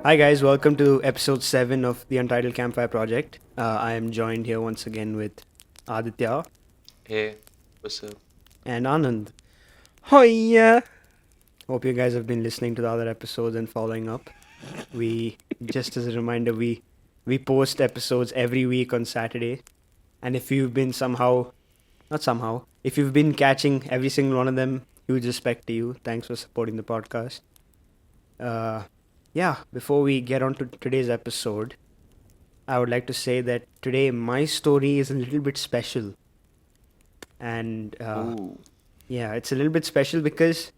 Hi guys, welcome to episode 7 of the Untitled Campfire project. I am joined here once again with Aditya Hey, what's up? and Anand. Hiya. Hope you guys have been listening to the other episodes and following up. We just as a reminder, we post episodes every week on Saturday. And if you've been if you've been catching every single one of them, huge respect to you. Thanks for supporting the podcast. Before we get on to today's episode, I would like to say that today my story is a little bit special. And Ooh, it's a little bit special because,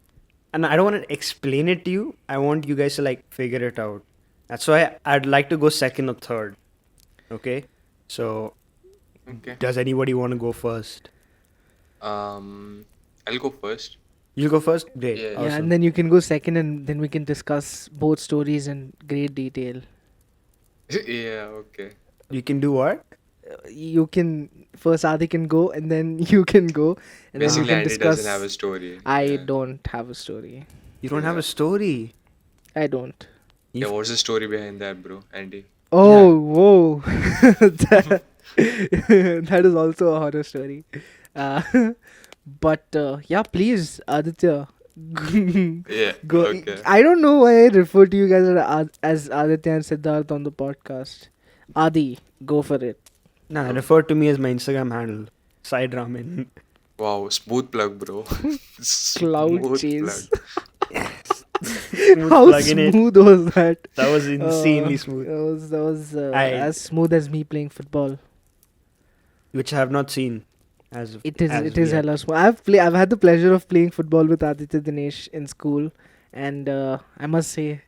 and I don't want to explain it to you. I want you guys to figure it out. That's why I'd like to go second or third. Okay? So, okay. does anybody want to go first? I'll go first. You go first? Great. Yeah. Yeah, Awesome. and then you can go second, and then we can discuss both stories in great detail. Yeah, okay. You can do what? You can first, Adi can go, and then you can go, and then we Basically, can Andy discuss. doesn't have a story. I Yeah. don't have a story. You don't have Yeah. a story. I don't. Yeah, what's the story behind that, bro? Andy? Oh, whoa! that, that is also a horror story. Uh, yeah, please, Aditya. Yeah, Go. okay. I don't know why I refer to you guys as Aditya and Siddharth on the podcast. Adi, go for it. Nah, refer to me as my Instagram handle. Side ramen. Wow, smooth plug, bro. Cloud Smooth chase. plug. Smooth How plug in it. smooth was that? That was insanely Uh, smooth. That was I- as smooth as me playing football. Which I have not seen. As of- It is. as It of is yet. hella smooth. I've had the pleasure of playing football with Aditya Dinesh in school, and I must say,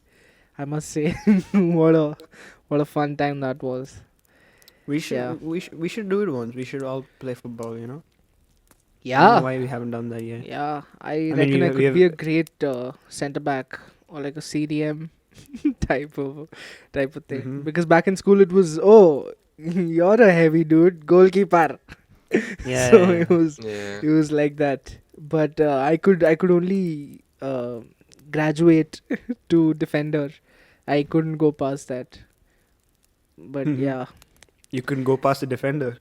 what a fun time that was. We should Yeah. we should do it once. We should all play football. I don't know Yeah. why we haven't done that yet. Yeah, I mean, reckon we- I we could have- be a great centre back or like a CDM type of thing. Mhm. Because back in school it was you're a heavy dude, goalkeeper. Yeah. So yeah, Yeah. it was like that. But I could only graduate to defender. I couldn't go past that. But Mhm. yeah. You couldn't go past the defender.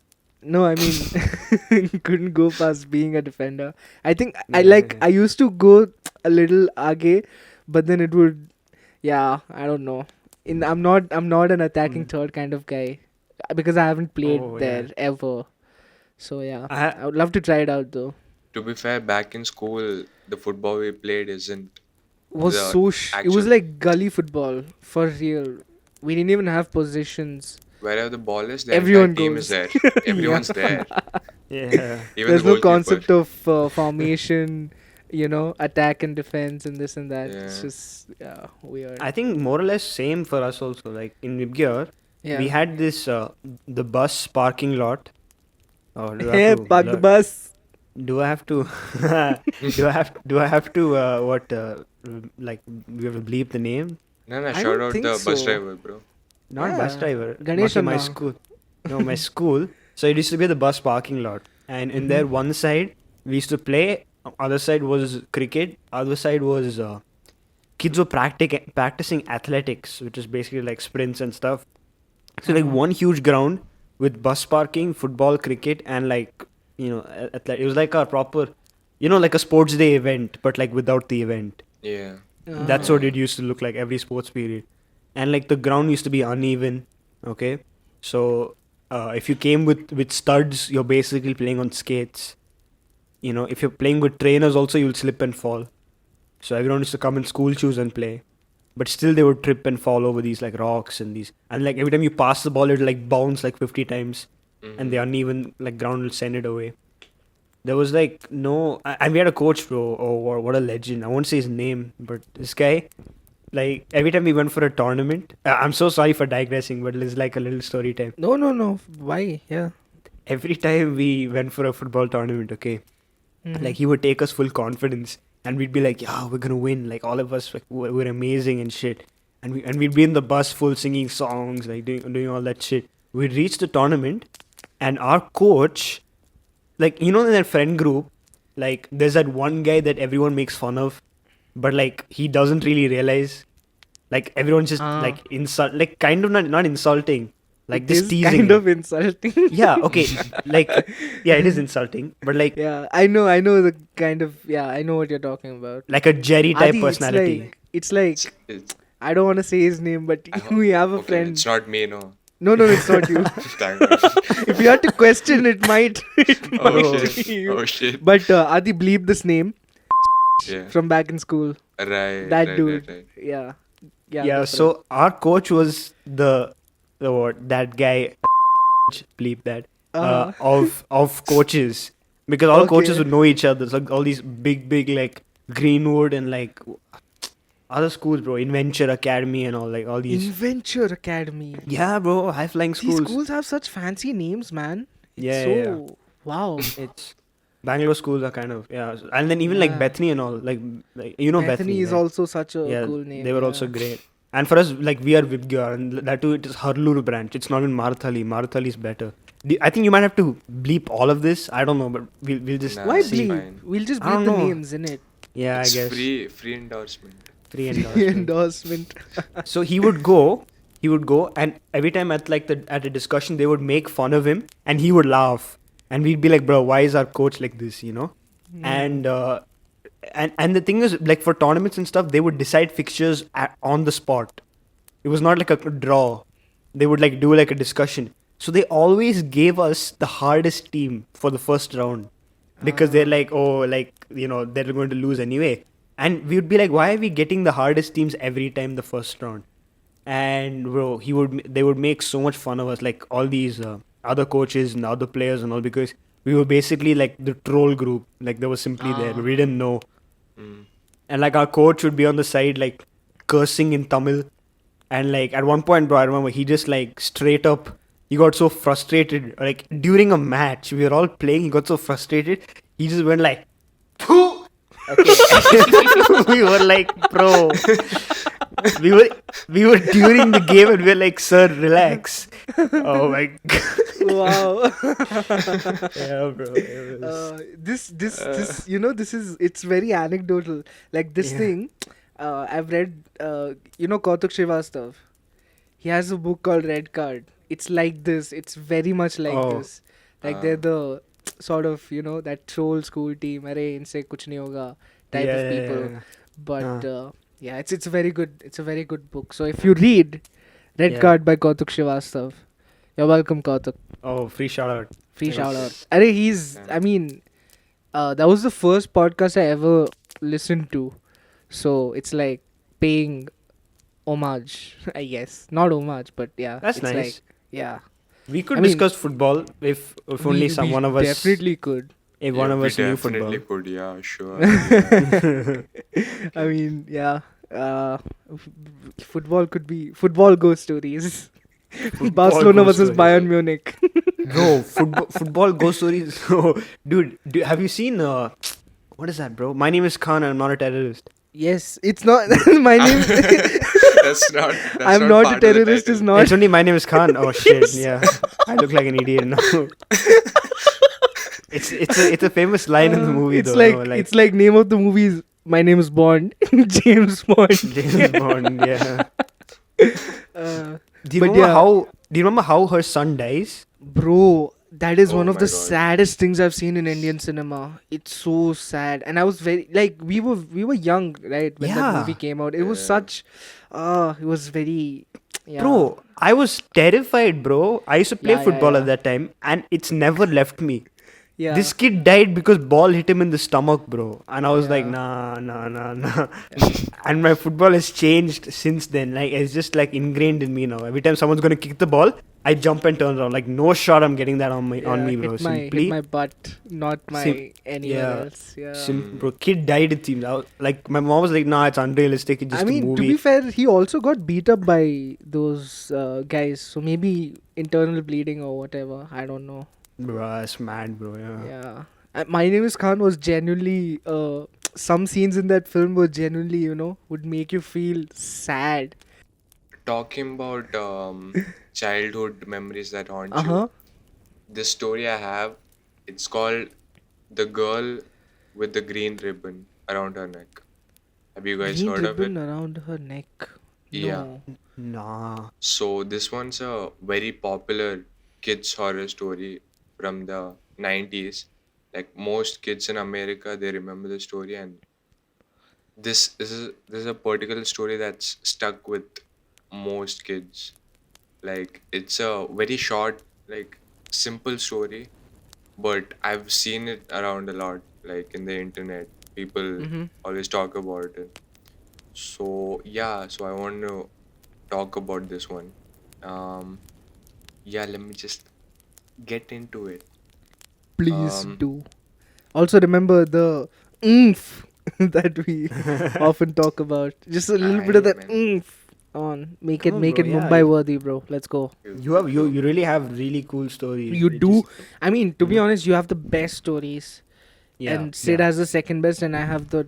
No, I mean, couldn't go past being a defender. I think Yeah. I used to go a little age, but then it would, yeah, I don't know. I'm not an attacking Mm. third kind of guy because I haven't played Oh, there yeah. ever. So yeah, I I would love to try it out though. To be fair, back in school, the football we played isn't. Was The so it was actual- like gully football for real. We didn't even have positions. Wherever the ball is, the Everyone entire team goes. is there. Everyone's there. yeah. Even There's the no goalkeeper. concept of formation, attack and defense and this and that. It's Yeah. just weird. I think more or less same for us also. Like in Vibgyor, Yeah. we had this the bus parking lot. Oh, do I Hey, have to park the blur- bus. Do I have to? do I have to? Like we have to bleep the name? No, I shout don't out think the bus so. driver, bro. Not bus Yeah. driver. Ganesh not in my Anna. school. No, my school. So it used to be the bus parking lot, and in Mhm. there one side we used to play. Other side was cricket. Other side was kids were practicing athletics, which is basically like sprints and stuff. So like one huge ground with bus parking, football, cricket, and it was like a proper, like a sports day event, but like without the event. Yeah. That's what it used to look like every sports period. And like the ground used to be uneven. Okay, so if you came with studs, you're basically playing on skates. If you're playing with trainers, also you'll slip and fall. So everyone used to come in school shoes and play, but still they would trip and fall over these like rocks and like every time you pass the ball, it'll like bounce like 50 times, and the Mhm. uneven like ground will send it away. There was like no, and we had a coach, bro. Oh, what a legend! I won't say his name, but this guy, like every time we went for a tournament, I'm so sorry for digressing, but it's like a little story time. No. Why? Yeah. Every time we went for a football tournament, okay, Mhm. like he would take us full confidence, and we'd be like, yeah, we're gonna win, like all of us, like we're amazing and shit, and we'd be in the bus full singing songs, like doing all that shit. We'd reach the tournament, and our coach, like in that friend group, like there's that one guy that everyone makes fun of, but like he doesn't really realize Like everyone's just Ah. like insult, like kind of not insulting, like It just is teasing. kind him. of insulting. Yeah, okay, like yeah, it is insulting, but like Yeah, I know the kind of, yeah, I know what you're talking about. like a Jerry type Adi, personality. it's like It's, I don't want to say his name, but I ho- we have a okay, friend. it's not me, no. No, it's not you. Thank God. If you had to question, it might Oh Bro. shit. be you. Oh shit. But Adi, bleep this name Yeah. from back in school. Right. That right, dude. Right. Yeah. Yeah, go for it. so our coach was the what that guy bleep that Uh-huh. of coaches, because all coaches Okay. would know each other. So all these big like Greenwood and like other schools, bro, Inventure Academy and all, like all these. Inventure Academy. Yeah, bro, high flying These schools. schools have such fancy names, man. It's Yeah, so yeah, wow. It's Bangalore schools are kind of, yeah, and then even like Yeah. Bethany and all, like you know Bethany, is right? also such a Yeah, cool name. they were yeah. also great. And for us, like we are Vidgyar, and that too, it is Harluru branch. It's not in Marathali. Marathali is better. I think you might have to bleep all of this. I don't know, but we'll just Nah, Why it's see. bleep? fine. We'll just I don't bleep the know. names in it. Yeah, It's I guess free endorsement. free endorsement. Endorsement. So he would go, and every time at like at a discussion, they would make fun of him, and he would laugh, and we'd be like, "Bro, why is our coach like this?" You know? And the thing is, like for tournaments and stuff, they would decide fixtures on the spot. It was not like a draw. They would like do like a discussion. So they always gave us the hardest team for the first round, because they're like, oh, like they're going to lose anyway. And we would be like, why are we getting the hardest teams every time the first round? And bro, they would make so much fun of us, like all these other coaches and other players and all, because we were basically like the troll group. Like they were simply there. We didn't know. Mm. And like our coach would be on the side like cursing in Tamil. And like at one point, bro, I remember he just like straight up, he got so frustrated. Like during a match, we were all playing, he got so frustrated, he just went like, "Phew!" Okay. We were like, bro, we were during the game and we were like, sir, relax. Oh my god. Wow. Yeah, bro. It was, This it's very anecdotal. Like this Yeah. thing, I've read. Kautuk Srivastav. He has a book called Red Card. It's like this. It's very much like Oh. this. Like they're the sort of that troll school team. Arey inse kuch nahi hoga type yeah, of yeah, people. yeah. But yeah, it's a very good. It's a very good book. So if you read Red Yeah. Card by Kautuk Srivastav, you're welcome, Kautuk. Oh, free shout out. Free Yes. shout out. Arey, I mean, that was the first podcast I ever listened to. So it's like paying homage, I guess. Not homage, but yeah. That's it's nice. Like, yeah. We could I mean, discuss football if only we one of us definitely could. if one of we us knew football. definitely could, yeah, sure. I mean, yeah. Football could be football ghost stories. Barcelona ghost versus stories. Bayern Munich. Bro, football ghost stories. Oh, dude, have you seen what is that, bro? My name is Khan and I'm not a terrorist. Yes, it's not my name. That's not. I'm not a part of the terrorist. Is title. not. It's only my name is Khan. Oh shit, yeah. I look like an idiot now. It's a famous line in the movie It's though. like, no, like it's like name of the movies. My name is Bond. James Bond. James Bond, yeah. Uh, Do you But remember yeah. how her son dies? Bro, that is Oh one of my the God. saddest things I've seen in Indian cinema. It's so sad, and I was very like we were young, right, when that Yeah. movie came out. It was Yeah. such, it was very, yeah. Bro, I was terrified, bro. I used to play Yeah, yeah, football yeah. at that time and it's never left me. yeah. This kid died because ball hit him in the stomach, bro. And I was like, Yeah. nah. And my football has changed since then. Like it's just like ingrained in me now. Every time someone's gonna kick the ball, I jump and turn around. Like no shot I'm getting that on me, bro. hit Simply, my butt, not my anywhere yeah. else. Yeah. Bro, kid died. It seems. Like my mom was like, nah, it's unrealistic. It's just I mean, a to movie. be fair, he also got beat up by those guys. So maybe internal bleeding or whatever. I don't know. Bro, that's mad, bro. Yeah. Yeah. My Name is Khan was genuinely. Some scenes in that film were genuinely, would make you feel sad. Talking about childhood memories that haunt Uh huh. you. This story I have, it's called "The Girl with the Green Ribbon Around Her Neck." Have you guys Green heard of it? ribbon around her neck. Yeah. No. Nah. So this one's a very popular kids horror story from the 90s. Like most kids in America, they remember the story, and this is a particular story that's stuck with most kids. Like it's a very short, like simple story, but I've seen it around a lot, like in the internet. People Mm-hmm. always talk about it. So yeah, so I want to talk about this one. Um, yeah, let me just get into it. Please Um, do. Also remember the oomph that we often talk about. Just a little bit of I that man, oomph on. Make Come it on, make bro. it Yeah, Mumbai worthy, bro. Let's go. you have you really have really cool stories. You It do. just I mean, to be Mhm. honest, you have the best stories, Yeah, and Sid yeah. has the second best, and I have the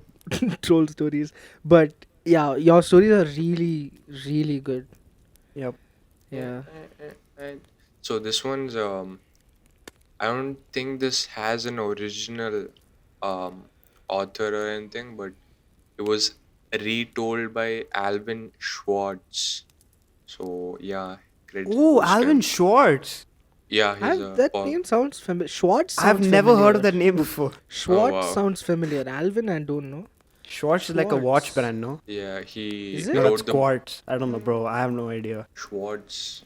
troll stories. But yeah, your stories are really, really good. Yep. yeah, Yeah. so this one's I don't think this has an original um author or anything, but it was retold by Alvin Schwartz. So yeah, credit Oh, goes to Alvin him. Schwartz. Yeah, he's I've, a that pop. name sounds familiar. Schwartz I've sounds never heard of familiar. that name before. Oh Schwartz wow. sounds familiar. Alvin, I don't know. Schwartz is like a watch Schwartz. brand, no? Yeah, he Is it? No, that's wrote the Quartz. I don't know, bro. I have no idea. Schwartz.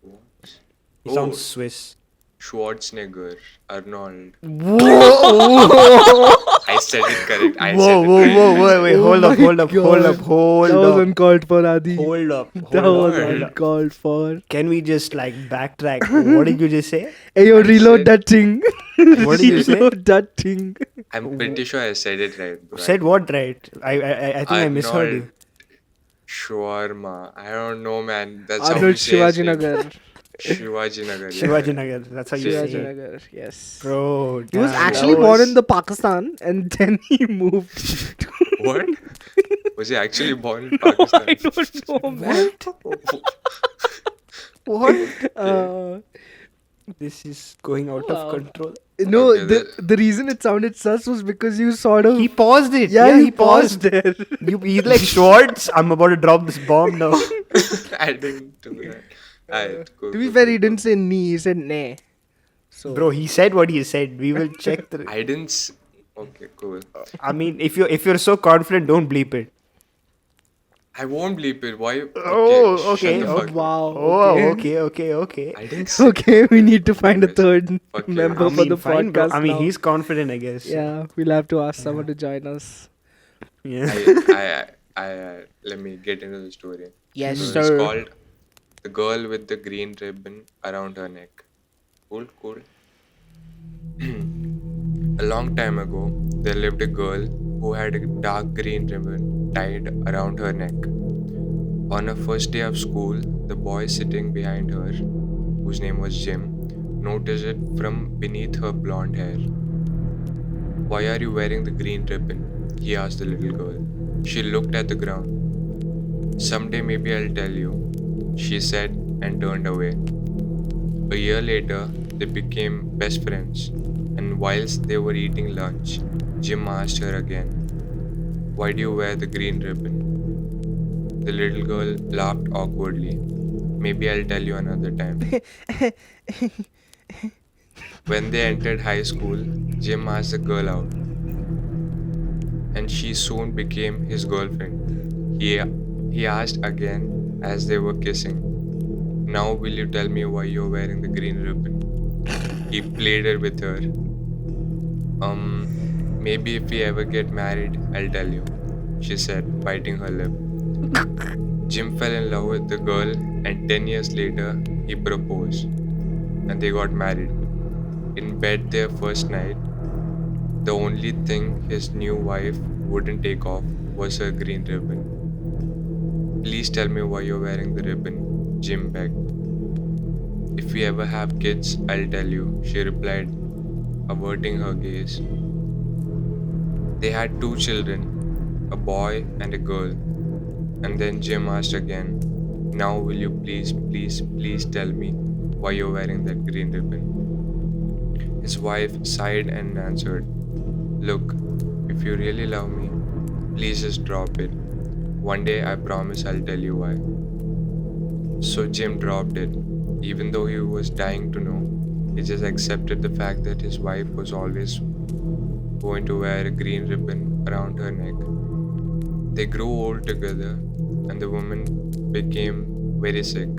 Schwartz. He sounds Oh, Swiss. Schwarzenegger. Arnold. Whoa! I said it correct. I Whoa, said it whoa, right. whoa, wait, wait, Oh hold up, my hold up, hold up, God. hold That was up, uncalled for, Adi. hold up, That hold was up, What? hold up. uncalled for. Can we just like backtrack? What did you just say? Hey, yo, I reload said that thing. I What did you said say? Reload that thing. I'm pretty sure I said it right, bro. Said what right? I think I misheard Arnold you. Shawarma. I don't know, man. That's how Arnold you say his Shivaji name. Nagar. Shivaji Nagar. Shivaji Yeah. Nagar. That's how you Yeah. say Shivaji it. Nagar, yes. Bro, He was damn, that actually born was- in the Pakistan and then he moved to What? Was he actually born in Pakistan? I don't know, man. What? Uh, This is going out of Wow. control. no, Okay, the reason it sounded sus was because you sort of He paused it. yeah, he you paused there. He's like Schwartz. I'm about to drop this bomb now. I didn't do that. Alright, go, To be go, fair, go, he go. didn't say nee, he said ne. So Bro, he said what he said. We will check the. I didn't. Okay, cool. I mean, if you're so confident, don't bleep it. I won't bleep it. Why? Oh, Shut okay, the fuck up. wow. Oh, okay. okay. I didn't say. Okay, we need to find a third Okay. member I for mean, the fine, bro. podcast I mean, now. he's confident, I guess. Yeah, we'll have to ask someone to join us. Yeah. Let me get into the story. Yes, So it's sir. called The Girl with the Green Ribbon Around Her Neck. Cool, cool. A long time ago, there lived a girl who had a dark green ribbon tied around her neck. On her first day of school, the boy sitting behind her, whose name was Jim, noticed it from beneath her blonde hair. Why are you wearing the green ribbon? He asked the little girl. She looked at the ground. Someday maybe I'll tell you, she said and turned away. A year later, they became best friends, and whilst they were eating lunch, Jim asked her again, why do you wear the green ribbon? The little girl laughed awkwardly. Maybe I'll tell you another time. When they entered high school, Jim asked the girl out, and she soon became his girlfriend. He asked again as they were kissing, now will you tell me why you're wearing the green ribbon? He pleaded with her. Maybe if we ever get married, I'll tell you, she said, biting her lip. Jim fell in love with the girl, and 10 years later, he proposed, and they got married. In bed their first night, the only thing his new wife wouldn't take off was her green ribbon. Please tell me why you're wearing the ribbon, Jim begged. If we ever have kids, I'll tell you, she replied, averting her gaze. They had 2 children, a boy and a girl. And then Jim asked again, now will you please tell me why you're wearing that green ribbon? His wife sighed and answered, look, if you really love me, please just drop it. One day I promise I'll tell you why. So Jim dropped it. Even though he was dying to know, he just accepted the fact that his wife was always going to wear a green ribbon around her neck. They grew old together, and the woman became very sick.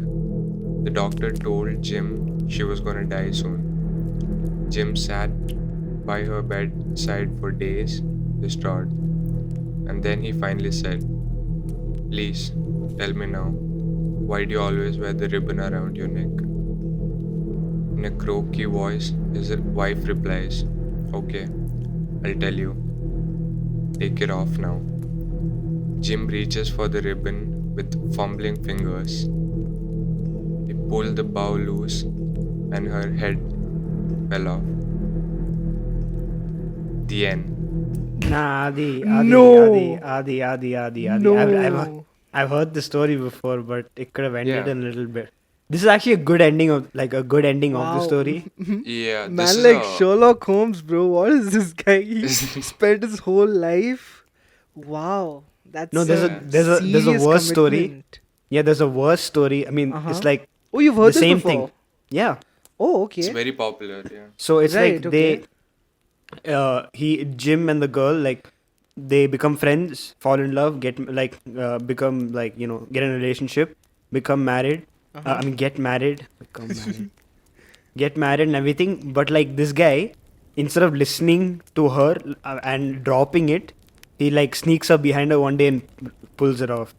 The doctor told Jim she was gonna die soon. Jim sat by her bedside for days, distraught, and then he finally said, "Please, tell me now, why do you always wear the ribbon around your neck?" In a croaky voice, his wife replies, "Okay, I'll tell you. Take it off now." Jim reaches for the ribbon with fumbling fingers. He pulled the bow loose and her head fell off. The end. Nah, Adi, No. Adi. No. I've heard the story before, but it could have ended Yeah. a little bit. This is actually a good ending of a good ending of the Wow. story. Yeah, this Man, is like a Sherlock Holmes, bro. What is this guy? He spent his whole life. Wow, that's No, there's a- there's a serious worse story. commitment. Yeah, there's a worse story. I mean, Uh-huh. it's like Oh, you've heard the this same before? thing. Yeah. Oh, it's okay. very popular. Yeah. So it's Right, like okay. Jim and the girl, like, they become friends, fall in love, become get in a relationship, become married. Uh-huh. I mean, get married, become married, get married and everything. But like this guy, instead of listening to her and dropping it, he like sneaks up behind her one day and pulls it off.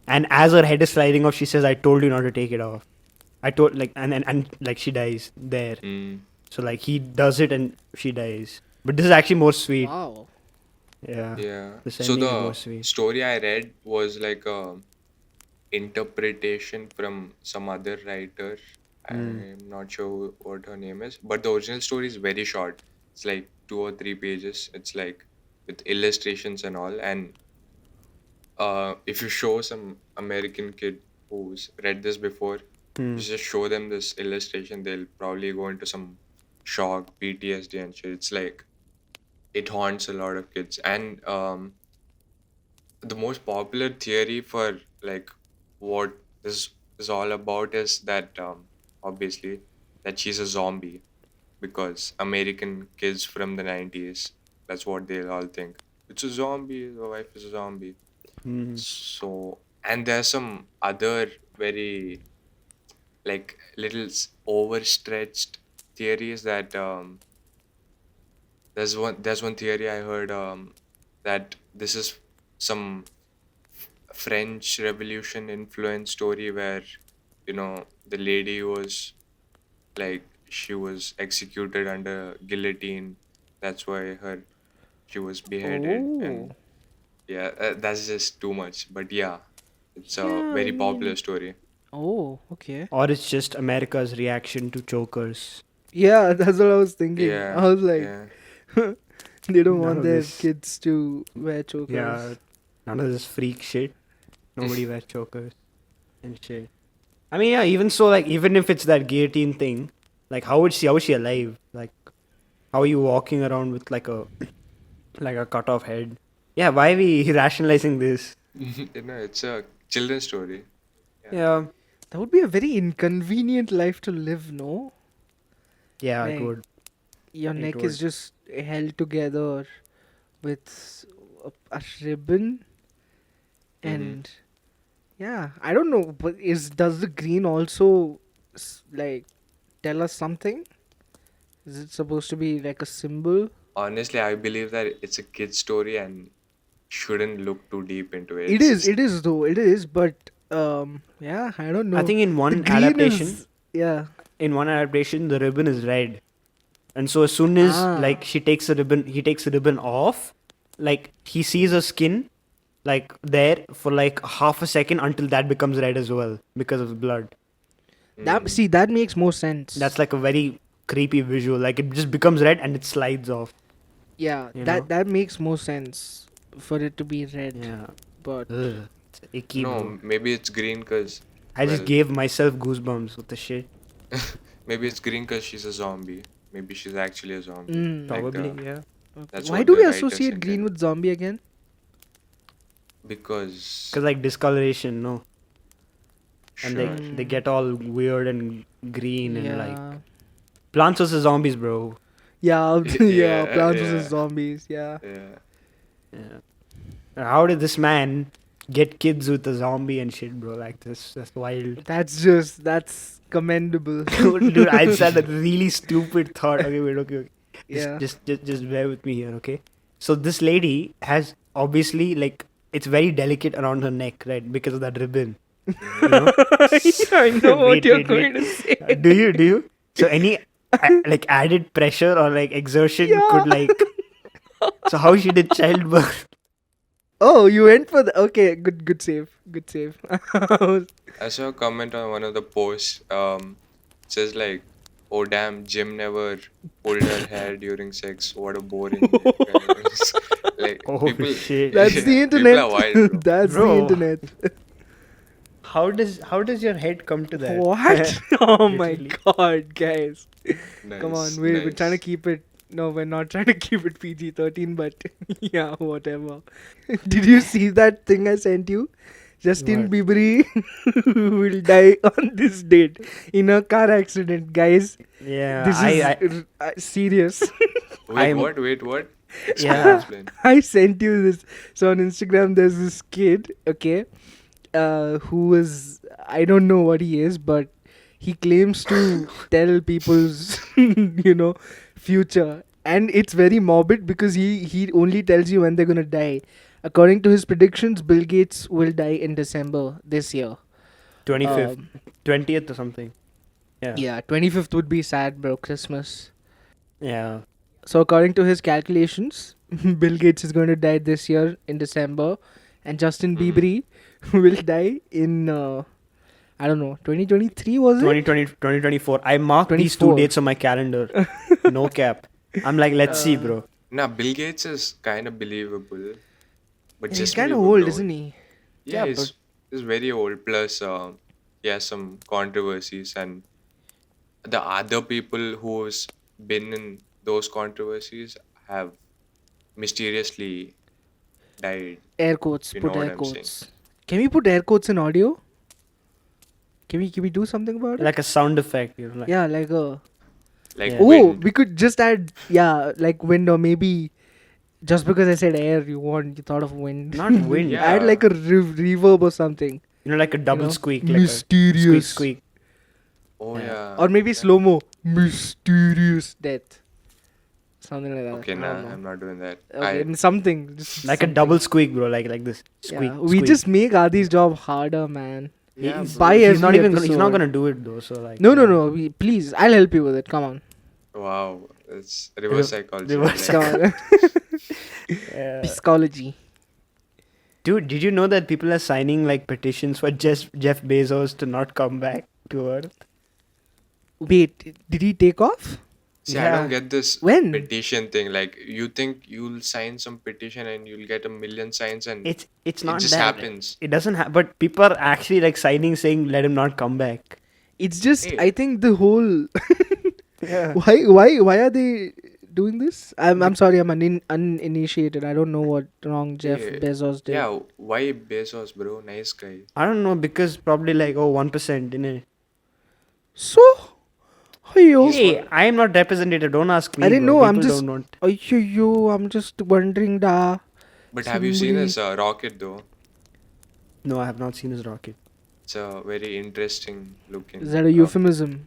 And as her head is sliding off, she says, "I told you not to take it off." I told like and like she dies there. Mm. So like he does it and she dies. But this is actually more sweet. Wow. Yeah. Yeah. This So ending is more the sweet. story I read was like a interpretation from some other writer. I'm not sure what her name is, but the original story is very short. It's like 2 or 3 pages. It's like with illustrations and all. And if you show some American kid who's read this before, you just show them this illustration, they'll probably go into some shock, PTSD, and shit. It's like it haunts a lot of kids. And the most popular theory for like what this is all about is that obviously that she's a zombie because American kids from the 90s, that's what they'll all think. It's a zombie, the wife is a zombie. Mm. So, and there's some other very like little overstretched theories that there's one theory I heard that this is some French Revolution influence story where the lady was like she was executed under guillotine. That's why she was beheaded, Oh. and yeah, that's just too much. But yeah, it's a Yeah, I very popular mean. story. Oh, okay. Or it's just America's reaction to chokers. Yeah, that's what I was thinking. Yeah, I was like, yeah. they don't None want of their this. kids to wear chokers. Yeah. None of this freak shit. Nobody wears chokers and shit. I mean, yeah, even so, like, even if it's that guillotine thing, like, how is she alive? Like, how are you walking around with like a cut off head? Yeah, why are we rationalizing this? It's a children's story. Yeah. That would be a very inconvenient life to live, no? Yeah, Like, it would. Your It neck would. is just held together with a ribbon, and yeah, I don't know, but does the green also like tell us something? Is it supposed to be like a symbol? Honestly, I believe that it's a kid's story and shouldn't look too deep into it. It It's is, just it is though, it is, but yeah, I don't know. I think in The one green adaptation, is, yeah. the ribbon is red. And so as soon as Ah. like he takes the ribbon off, like he sees her skin like there for like half a second until that becomes red as well because of blood. That makes more sense. That's like a very creepy visual. Like it just becomes red and it slides off. Yeah, you that know? that makes more sense for it to be red. Yeah. But Ugh, it's icky, no, bro. maybe it's green because I just well- gave myself goosebumps with the shit. maybe it's green because she's a zombie. Maybe she's actually a zombie. Mm. Like, Probably, yeah. okay. That's Why what do the we writers associate green intend. with zombie again? Because Because like discoloration, no, and sure. they get all weird and green and like Yeah. Plants vs Zombies, bro. Yeah, yeah, Yeah, Plants vs yeah, Zombies, yeah. yeah. Yeah. How did this man get kids with a zombie and shit, bro? Like this, that's wild. That's commendable. Dude, I said a really stupid thought. Okay, wait, okay. Yeah. Just bear with me here, okay? So this lady has obviously like it's very delicate around her neck, right? Because of that ribbon. You know? I know what Wait, you're wait, going wait. to say. Do you? Do you? So any like added pressure or like exertion Yeah. could like. So how she did childbirth? Oh, you went for the okay. Good save. Good save. I saw a comment on one of the posts. It says like, "Oh damn, Jim never pulled her hair during sex. What a boring day." Like Oh people, shit! That's the people internet. are wild, bro. That's the Bro. internet. How does your head come to that? What? Oh my Literally. god, guys. Nice, Come on, we're trying to nice. keep it. No, we're not trying to keep it PG-13, but yeah, whatever. Did you see that thing I sent you? Justin What? Bieber will die on this date in a car accident, guys. Yeah, This is serious. Wait, I'm- what? Wait, what? Yeah. Explain. I sent you this. So on Instagram, there's this kid, okay, who was, I don't know what he is, but he claims to tell people's, future. And it's very morbid because he only tells you when they're gonna die. According to his predictions, Bill Gates will die in December this year. 25th, Um, 20th or something. Yeah. yeah, 25th would be sad, bro. Christmas. Yeah. So according to his calculations, Bill Gates is going to die this year in December, and Justin Mhm. Bieber will die in I don't know 2023 was it? 2020, 2024. I marked these 2 24. dates on my calendar. No cap. I'm like, let's see, bro. Nah, Bill Gates is kind of believable, but He's just kind of Bieber, old, bro. isn't he? Yeah, Yeah, he's very old. Plus, he has some controversies, and the other people who's been in those controversies have mysteriously died. Air quotes. You know Put what air I'm saying? quotes. Can we put air quotes in audio? Can we do something about it? Like a sound effect, you know. Like, Yeah, like a. Like Yeah. Oh, wind. we could just add like wind, or maybe just because I said air, you thought of wind. Not wind. Yeah. Add like a reverb or something. You know, like a double know, squeak. Like mysterious. a squeak, squeak. Oh Yeah. yeah. Or maybe slow mo. Mysterious death. Something like that. Okay, I nah, don't know. I'm not doing that. Okay, and something. Just Like something. a double squeak, bro. Like this. Squeak. Yeah, we squeak. just make Adi's job harder, man. Yeah, He's, bro. Buy he's not every even. He's not episode. gonna do it though. So like. No. Please, I'll help you with it. Come on. Wow, it's reverse psychology. reverse I like Come it. on. Yeah. Psychology. Dude, did you know that people are signing like petitions for Jeff Bezos to not come back to Earth? Wait, did he take off? See, I Yeah. don't get this When? petition thing. Like, you think you'll sign some petition and you'll get a million signs, and It's it not just that. happens. It doesn't happen. But people are actually like signing saying let him not come back. It's just Hey. I think the whole Yeah. why are they doing this? I'm sorry, I'm uninitiated. I don't know what wrong Jeff Yeah. Bezos did. Yeah, why Bezos, bro? Nice guy. I don't know because probably like 1% in it. So, ayo, Hey, I am not representative. Don't ask me. I didn't bro. know. I'm People just, don't. ayo, I'm just wondering, da. But have you seen Somebody- his rocket though? No, I have not seen his rocket. It's a very interesting looking. Is that a rocket. euphemism?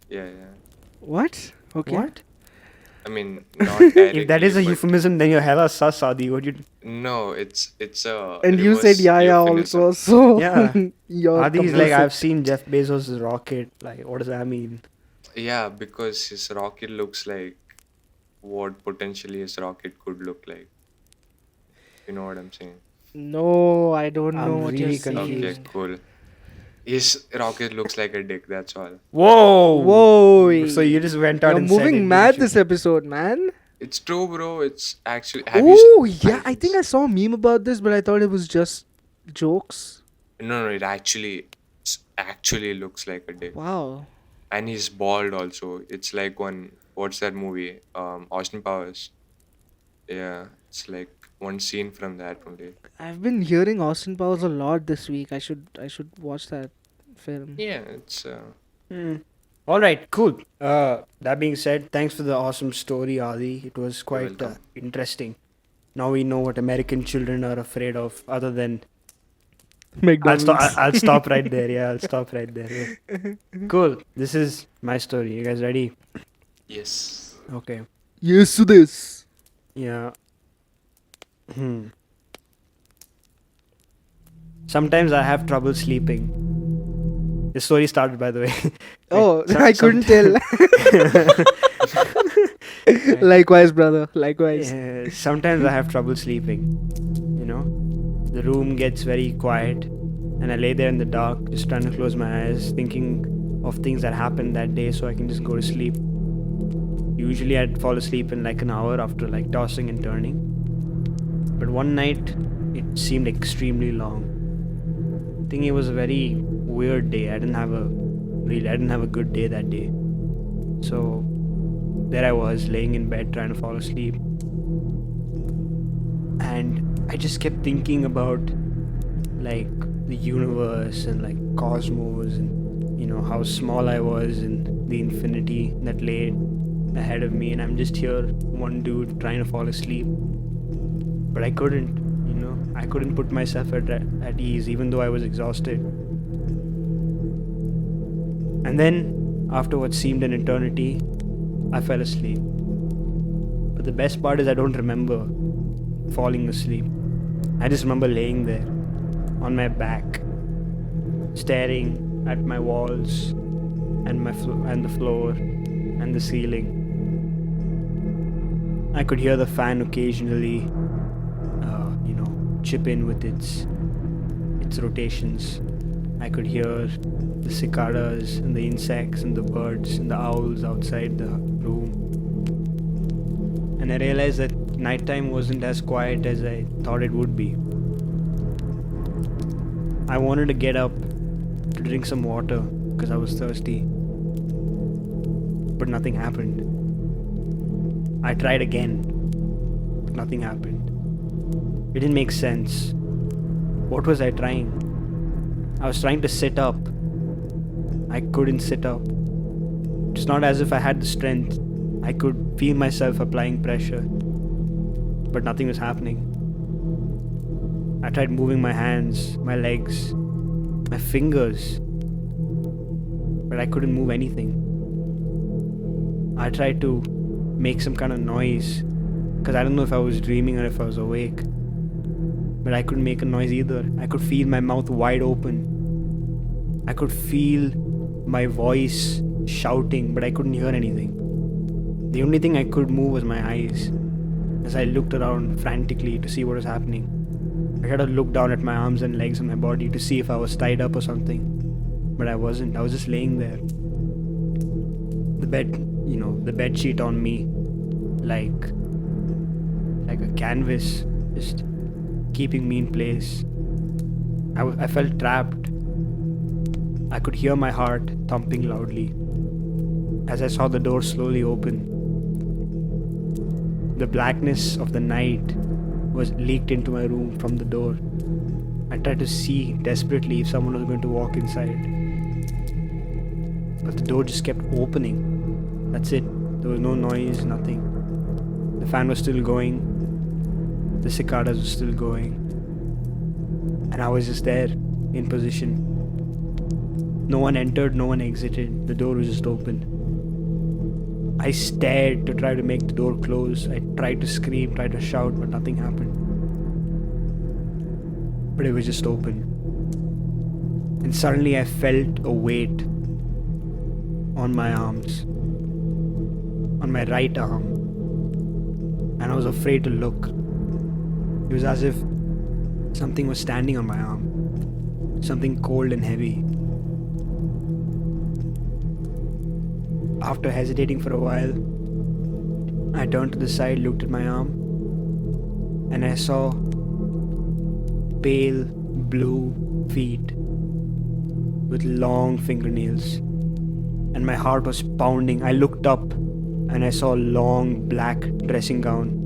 Yeah, yeah. What? Okay. What? I mean, not directly. If that is a but- euphemism, then you're hella sus, Adi. What you? No, it's a. And you said reverse yeah euphemism. also. So Yeah. you're Adi is like complicit. I've seen Jeff Bezos' rocket. Like, what does that mean? Yeah, because his rocket looks like what potentially his rocket could look like. You know what I'm saying? No, I don't know I'm what really you're saying. confused. Okay, cool. His rocket looks like a dick, that's all. Whoa! Whoa! So you just went out You're and said it, moving didn't mad you? this episode, man. It's true, bro. It's actually. Have you Oh seen yeah, I think I Titans? saw a meme about this, but I thought it was just jokes. No, it actually looks like a dick. Wow. And he's bald also. It's like what's that movie? Austin Powers. Yeah, it's like one scene from that only. I've been hearing Austin Powers a lot this week. I should watch that film. Yeah, it's All right, cool. That being said, thanks for the awesome story, Adi. It was quite welcome. interesting. Now we know what American children are afraid of, other than McDonald's. I'll stop right there. Yeah, I'll stop right there. Yeah. Cool. This is my story. You guys ready? Yes. Okay. Yes to this. Yeah. Sometimes I have trouble sleeping. The story started, by the way. Oh, Some- I couldn't tell. Likewise, brother. Likewise. Yeah, sometimes I have trouble sleeping. You know, the room gets very quiet, and I lay there in the dark, just trying to close my eyes, thinking of things that happened that day, so I can just go to sleep. Usually, I'd fall asleep in like an hour after like tossing and turning. But one night, it seemed extremely long. I think it was a very weird day. I didn't have a good day that day. So there I was laying in bed trying to fall asleep. And I just kept thinking about like the universe and like cosmos and how small I was in the infinity that lay ahead of me, and I'm just here, one dude trying to fall asleep. But I couldn't, I couldn't put myself at ease even though I was exhausted. And then, after what seemed an eternity, I fell asleep. But the best part is I don't remember falling asleep. I just remember laying there on my back, staring at my walls and and the floor and the ceiling. I could hear the fan occasionally, chip in with its rotations. I could hear the cicadas and the insects and the birds and the owls outside the room. And I realized that nighttime wasn't as quiet as I thought it would be. I wanted to get up to drink some water because I was thirsty. But nothing happened. I tried again, but nothing happened. It didn't make sense. What was I trying? I was trying to sit up. I couldn't sit up. It's not as if I had the strength. I could feel myself applying pressure, but nothing was happening. I tried moving my hands, my legs, my fingers, but I couldn't move anything. I tried to make some kind of noise, because I don't know if I was dreaming or if I was awake. But I couldn't make a noise either. I could feel my mouth wide open. I could feel my voice shouting, but I couldn't hear anything. The only thing I could move was my eyes as I looked around frantically to see what was happening. I tried to look down at my arms and legs and my body to see if I was tied up or something. But I wasn't. I was just laying there. The bed sheet on me, like a canvas, just keeping me in place. I felt trapped. I could hear my heart thumping loudly as I saw the door slowly open. The blackness of the night was leaked into my room from the door. I tried to see desperately if someone was going to walk inside. But the door just kept opening. That's it. There was no noise, nothing. The fan was still going. The cicadas were still going. And I was just there, in position. No one entered, no one exited. The door was just open. I stared to try to make the door close. I tried to scream, tried to shout, but nothing happened. But it was just open. And suddenly I felt a weight on my arms, on my right arm. And I was afraid to look. It was as if something was standing on my arm, something cold and heavy. After hesitating for a while, I turned to the side, looked at my arm, and I saw pale blue feet with long fingernails. And my heart was pounding. I looked up and I saw a long black dressing gown.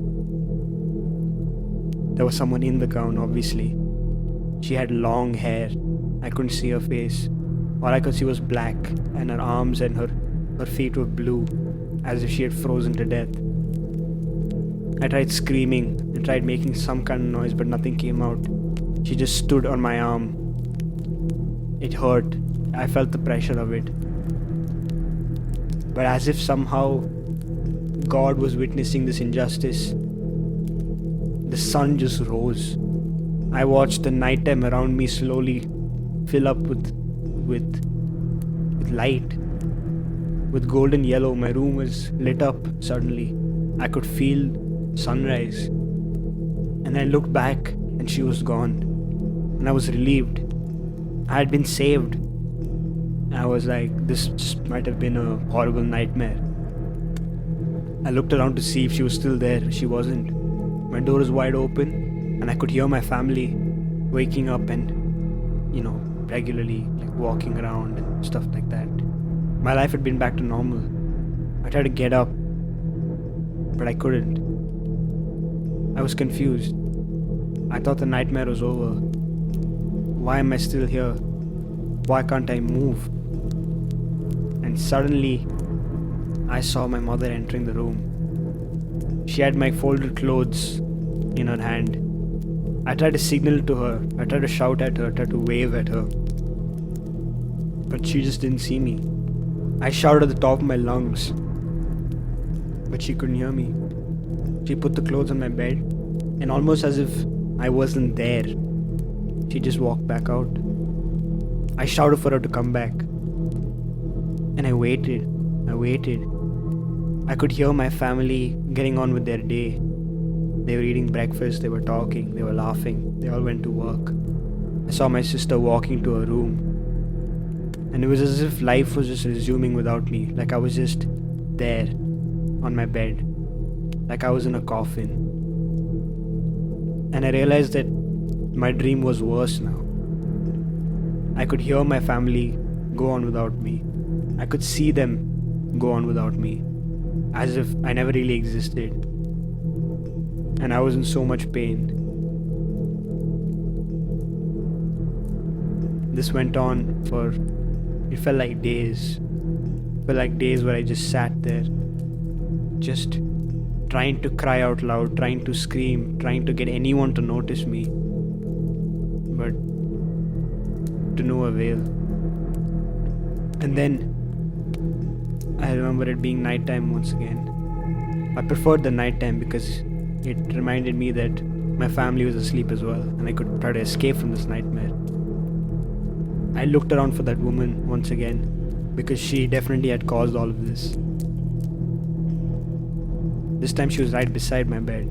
There was someone in the gown, obviously. She had long hair. I couldn't see her face. All I could see was black, and her arms and her feet were blue, as if she had frozen to death. I tried screaming and tried making some kind of noise, but nothing came out. She just stood on my arm. It hurt. I felt the pressure of it. But as if somehow God was witnessing this injustice, the sun just rose. I watched the nighttime around me slowly fill up with light. With golden yellow, my room was lit up suddenly. I could feel sunrise. And I looked back and she was gone. And I was relieved. I had been saved. I was like, this just might have been a horrible nightmare. I looked around to see if she was still there. She wasn't. My door was wide open and I could hear my family waking up and, regularly like walking around and stuff like that. My life had been back to normal. I tried to get up, but I couldn't. I was confused. I thought the nightmare was over. Why am I still here? Why can't I move? And suddenly, I saw my mother entering the room. She had my folded clothes in her hand. I tried to signal to her. I tried to shout at her, tried to wave at her. But she just didn't see me. I shouted at the top of my lungs. But she couldn't hear me. She put the clothes on my bed, and almost as if I wasn't there, she just walked back out. I shouted for her to come back. And I waited. I could hear my family getting on with their day. They were eating breakfast, they were talking, they were laughing, they all went to work. I saw my sister walking to her room. And it was as if life was just resuming without me, like I was just there on my bed, like I was in a coffin. And I realized that my dream was worse now. I could hear my family go on without me. I could see them go on without me, as if I never really existed. And I was in so much pain. This went on for, it felt like days. It felt like days where I just sat there, just trying to cry out loud, trying to scream, trying to get anyone to notice me. But to no avail. And then I remember it being nighttime once again. I preferred the nighttime because it reminded me that my family was asleep as well, and I could try to escape from this nightmare. I looked around for that woman once again because she definitely had caused all of this. This time she was right beside my bed.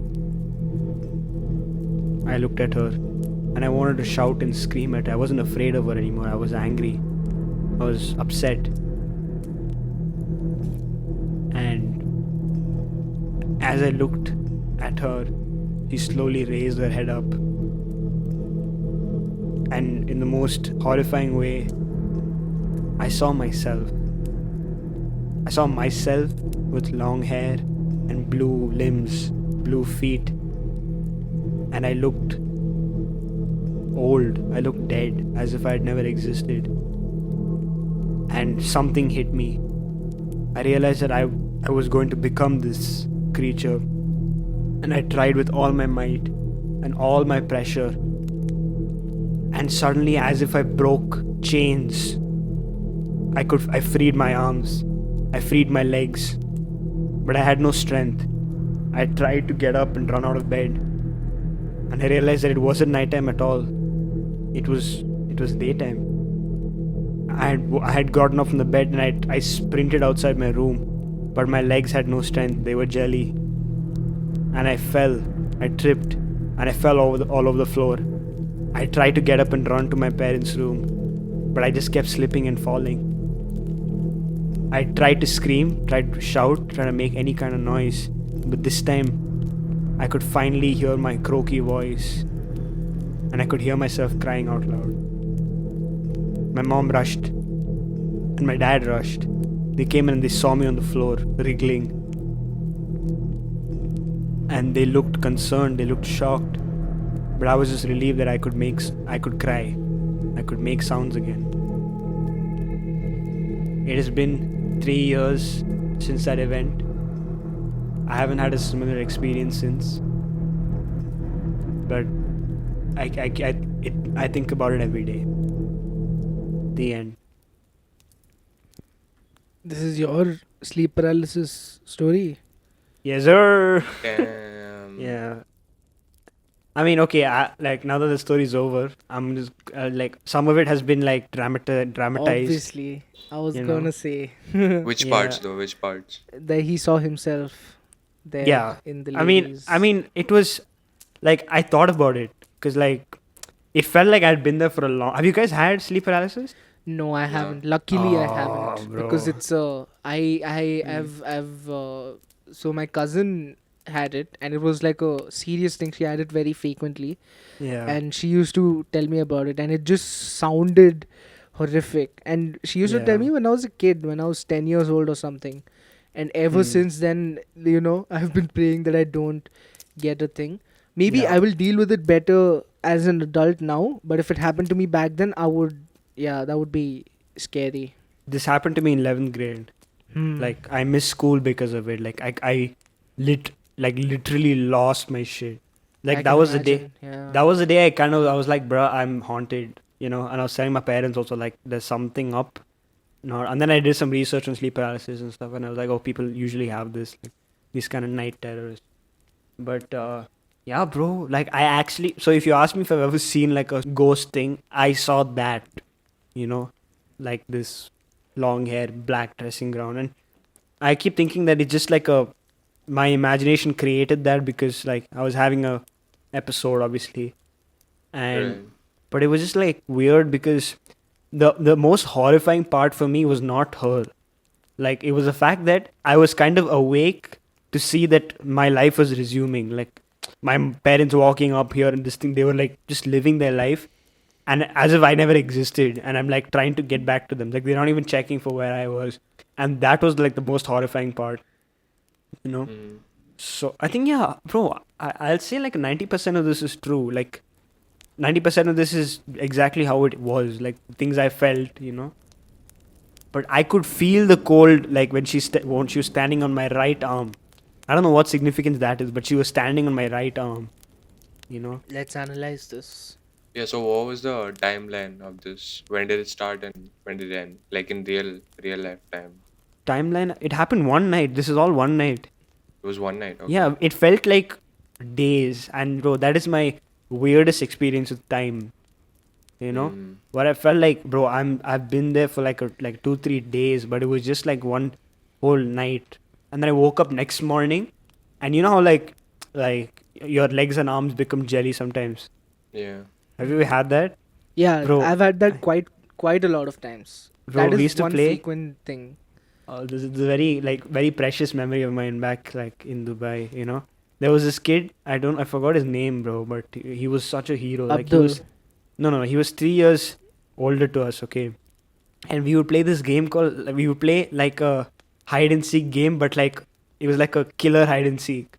I looked at her and I wanted to shout and scream at her. I wasn't afraid of her anymore. I was angry. I was upset. And as I looked at her, she slowly raised her head up. And in the most horrifying way, I saw myself. I saw myself with long hair and blue limbs, blue feet. And I looked old. I looked dead, as if I had never existed. And something hit me. I realized that I was going to become this creature. And I tried with all my might and all my pressure. And suddenly, as if I broke chains, I freed my arms. I freed my legs. But I had no strength. I tried to get up and run out of bed. And I realized that it wasn't nighttime at all. It was daytime. I had gotten up from the bed and I sprinted outside my room. But my legs had no strength. They were jelly. And I fell. I tripped. And I fell all over the floor. I tried to get up and run to my parents' room. But I just kept slipping and falling. I tried to scream, tried to shout, tried to make any kind of noise. But this time, I could finally hear my croaky voice. And I could hear myself crying out loud. My mom rushed. And my dad rushed. They came in and they saw me on the floor, wriggling. And they looked concerned, they looked shocked. but I was just relieved that I could cry, I could make sounds again. It has been 3 years since that event. I haven't had a similar experience since, but I think about it every day. The end. This is your sleep paralysis story. Yes, sir. Damn. Yeah. I mean, okay. Like now that the story's over, I'm just like some of it has been like dramatized. Obviously, I was you know. gonna say Which Yeah. parts though? Which parts? that he saw himself there Yeah. in the I ladies. mean, it was like I thought about it because like it felt like I'd been there for a long. Have you guys had sleep paralysis? No, I No. haven't. Luckily, I Oh, haven't because bro. it's I've so my cousin had it and it was like a serious thing. She had it very frequently Yeah. and she used to tell me about it and it just sounded horrific. And she used to tell Yeah. me when I was a kid, when I was 10 years old or something. And ever Hmm. since then, I've been praying that I don't get a thing. Maybe Yeah. I will deal with it better as an adult now, but if it happened to me back then, that would be scary. This happened to me in 11th grade. Like I missed school because of it. Like I literally lost my shit. Like I that can was the day. imagine, yeah. That was the day I was like, bruh, I'm haunted, and I was telling my parents also like there's something up. No, and then I did some research on sleep paralysis and stuff, and I was like, oh, people usually have this, like, these kind of night terrors. But yeah, bro, like I actually, so if you ask me if I've ever seen like a ghost thing, I saw that, you know, like this long hair, black dressing gown, and I keep thinking that it's just like my imagination created that because like I was having a episode obviously, and Right. but it was just like weird because the most horrifying part for me was not her. Like it was the fact that I was kind of awake to see that my life was resuming. Like my parents walking up here and this thing, they were like just living their life, and as if I never existed. And I'm like trying to get back to them. Like they're not even checking for where I was, and that was like the most horrifying part. You know. Mm. So I think yeah, bro. I'll say like 90% of this is true. Like 90% of this is exactly how it was. Like things I felt. But I could feel the cold, like when when she was standing on my right arm. I don't know what significance that is, but she was standing on my right arm. You know, Let's analyze this. Yeah. So what was the timeline of this? When did it start and when did it end? Like in real life time. timeline. It happened one night. This is all one night. It was one night. Okay. Yeah, it felt like days, and bro, that is my weirdest experience with time. You know, Mm. what I felt like, bro. I've been there for like 2-3 days, but it was just like one whole night, and then I woke up next morning, and you know how like your legs and arms become jelly sometimes. Yeah. Have you ever had that? Yeah, Bro, I've had that quite a lot of times. Bro, That we is used to one play. frequent thing. This is a very precious memory of mine back like in Dubai. There was this kid. I forgot his name, bro, but he was such a hero. Like he Abdul. was no, he was 3 years older to us. Okay, and we would play this game called we would play like a hide and seek game, but like it was like a killer hide and seek.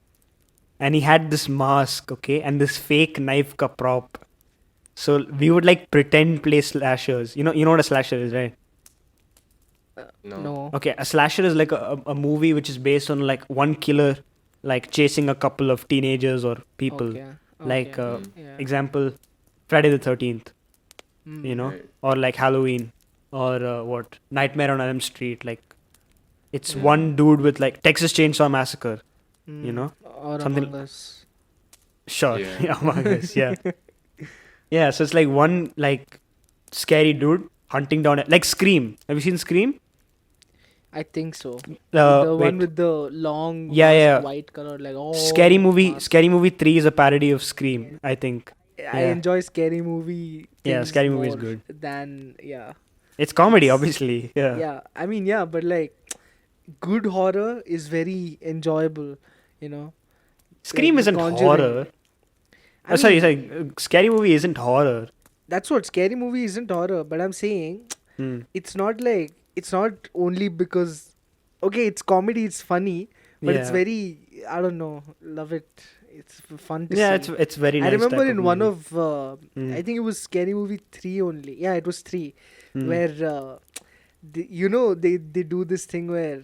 And he had this mask, okay, and this fake knife ka prop. So we would like pretend play slashers. You know what a slasher is, right? No. No. Okay, a slasher is like a movie which is based on like one killer like chasing a couple of teenagers or people. Okay. Like okay. Mm. Yeah. example, Friday the 13th, Mm. Right. or like Halloween, or what Nightmare on Elm Street. Like it's Yeah. one dude with like Texas Chainsaw Massacre. Mm. Or something- Among Us. Sure, Yeah. yeah, Among Us, yeah, yeah. So it's like one like scary dude hunting down like Scream. Have you seen Scream? I think so. The Wait. one with the long Yeah, mask, yeah. white color, like Scary movie. mask. Scary Movie 3 is a parody of Scream, I think. I Yeah. enjoy scary movie. Yeah, things scary movie is more good. Than yeah. It's comedy, It's- obviously. Yeah. Yeah. I mean, yeah, but like, good horror is very enjoyable. You know. Scream The isn't Conjuring. horror. I mean, Sorry. Scary movie isn't horror. That's what scary movie isn't horror, but I'm saying Hmm. it's not only because okay, it's comedy, it's funny, but it's Yeah. very I don't know, love it. It's fun to Yeah, see. it's very I nice remember type in of one movie. of I Mm. think it was Scary Movie 3 only. Yeah, it was 3, Mm. where they do this thing where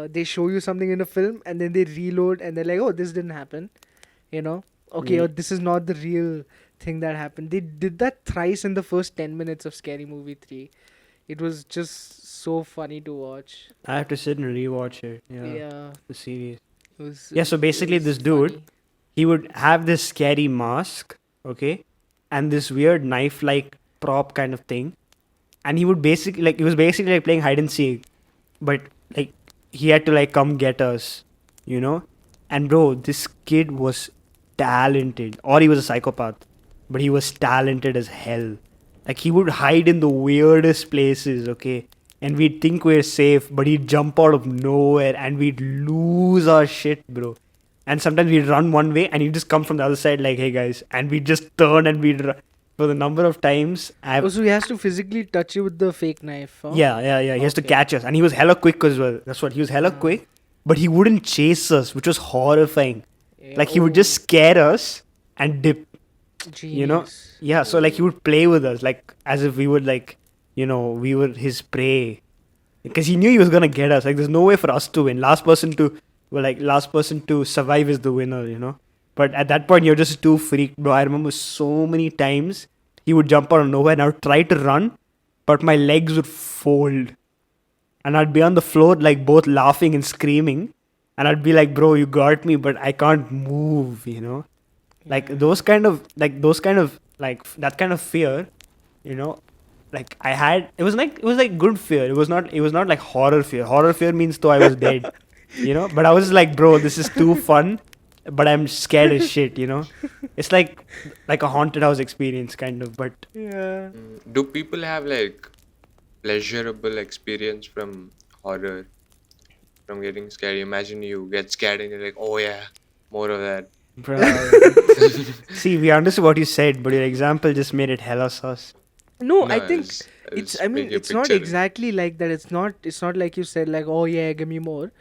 they show you something in a film and then they reload and they're like, oh, this didn't happen. You know, okay, Yeah. or this is not the real thing that happened. They did that thrice in the first 10 minutes of Scary Movie 3. It was just so funny to watch. I have to sit and rewatch it. Yeah, Yeah, the series. it was Yeah, so it basically, was this dude, funny. he would have this scary mask, okay, and this weird knife-like prop kind of thing, and he would basically like he was basically like playing hide and seek, but like he had to like come get us, you know. And bro, this kid was talented, or he was a psychopath, but he was talented as hell. Like he would hide in the weirdest places, okay, and we'd think we're safe, but he'd jump out of nowhere, and we'd lose our shit, bro. And sometimes we'd run one way, and he'd just come from the other side, like, "Hey guys," and we'd just turn and we'd run. For the number of times I've Oh, so he has to physically touch you with the fake knife, huh? yeah. He has to Okay. catch us, and he was hella quick as well. That's what he was hella Ah. quick, but he wouldn't chase us, which was horrifying. Yeah, Like he would just scare us and dip. You know? genius. Yeah. So like he would play with us, like as if we would like, we were his prey, because he knew he was gonna get us. Like there's no way for us to win. Last person to survive is the winner. But at that point, you're just too freaked, bro. I remember so many times he would jump out of nowhere, and I would try to run, but my legs would fold, and I'd be on the floor like both laughing and screaming, and I'd be like, "Bro, you got me, but I can't move." Like that kind of fear, you know. Like I had, it was like good fear. It was not like horror fear. Horror fear means though I was dead. But I was like, bro, this is too fun, but I'm scared as shit. It's like a haunted house experience kind of, but Yeah. Do people have like pleasurable experience from horror, from getting scared? Imagine you get scared and you're like, oh yeah, more of that. bro. See, we understood what you said, but your example just made it hella sauce. No, No, I I think was, I it's. was I mean, making a it's not picture. exactly like that. It's not. It's not like you said, like, oh yeah, give me more.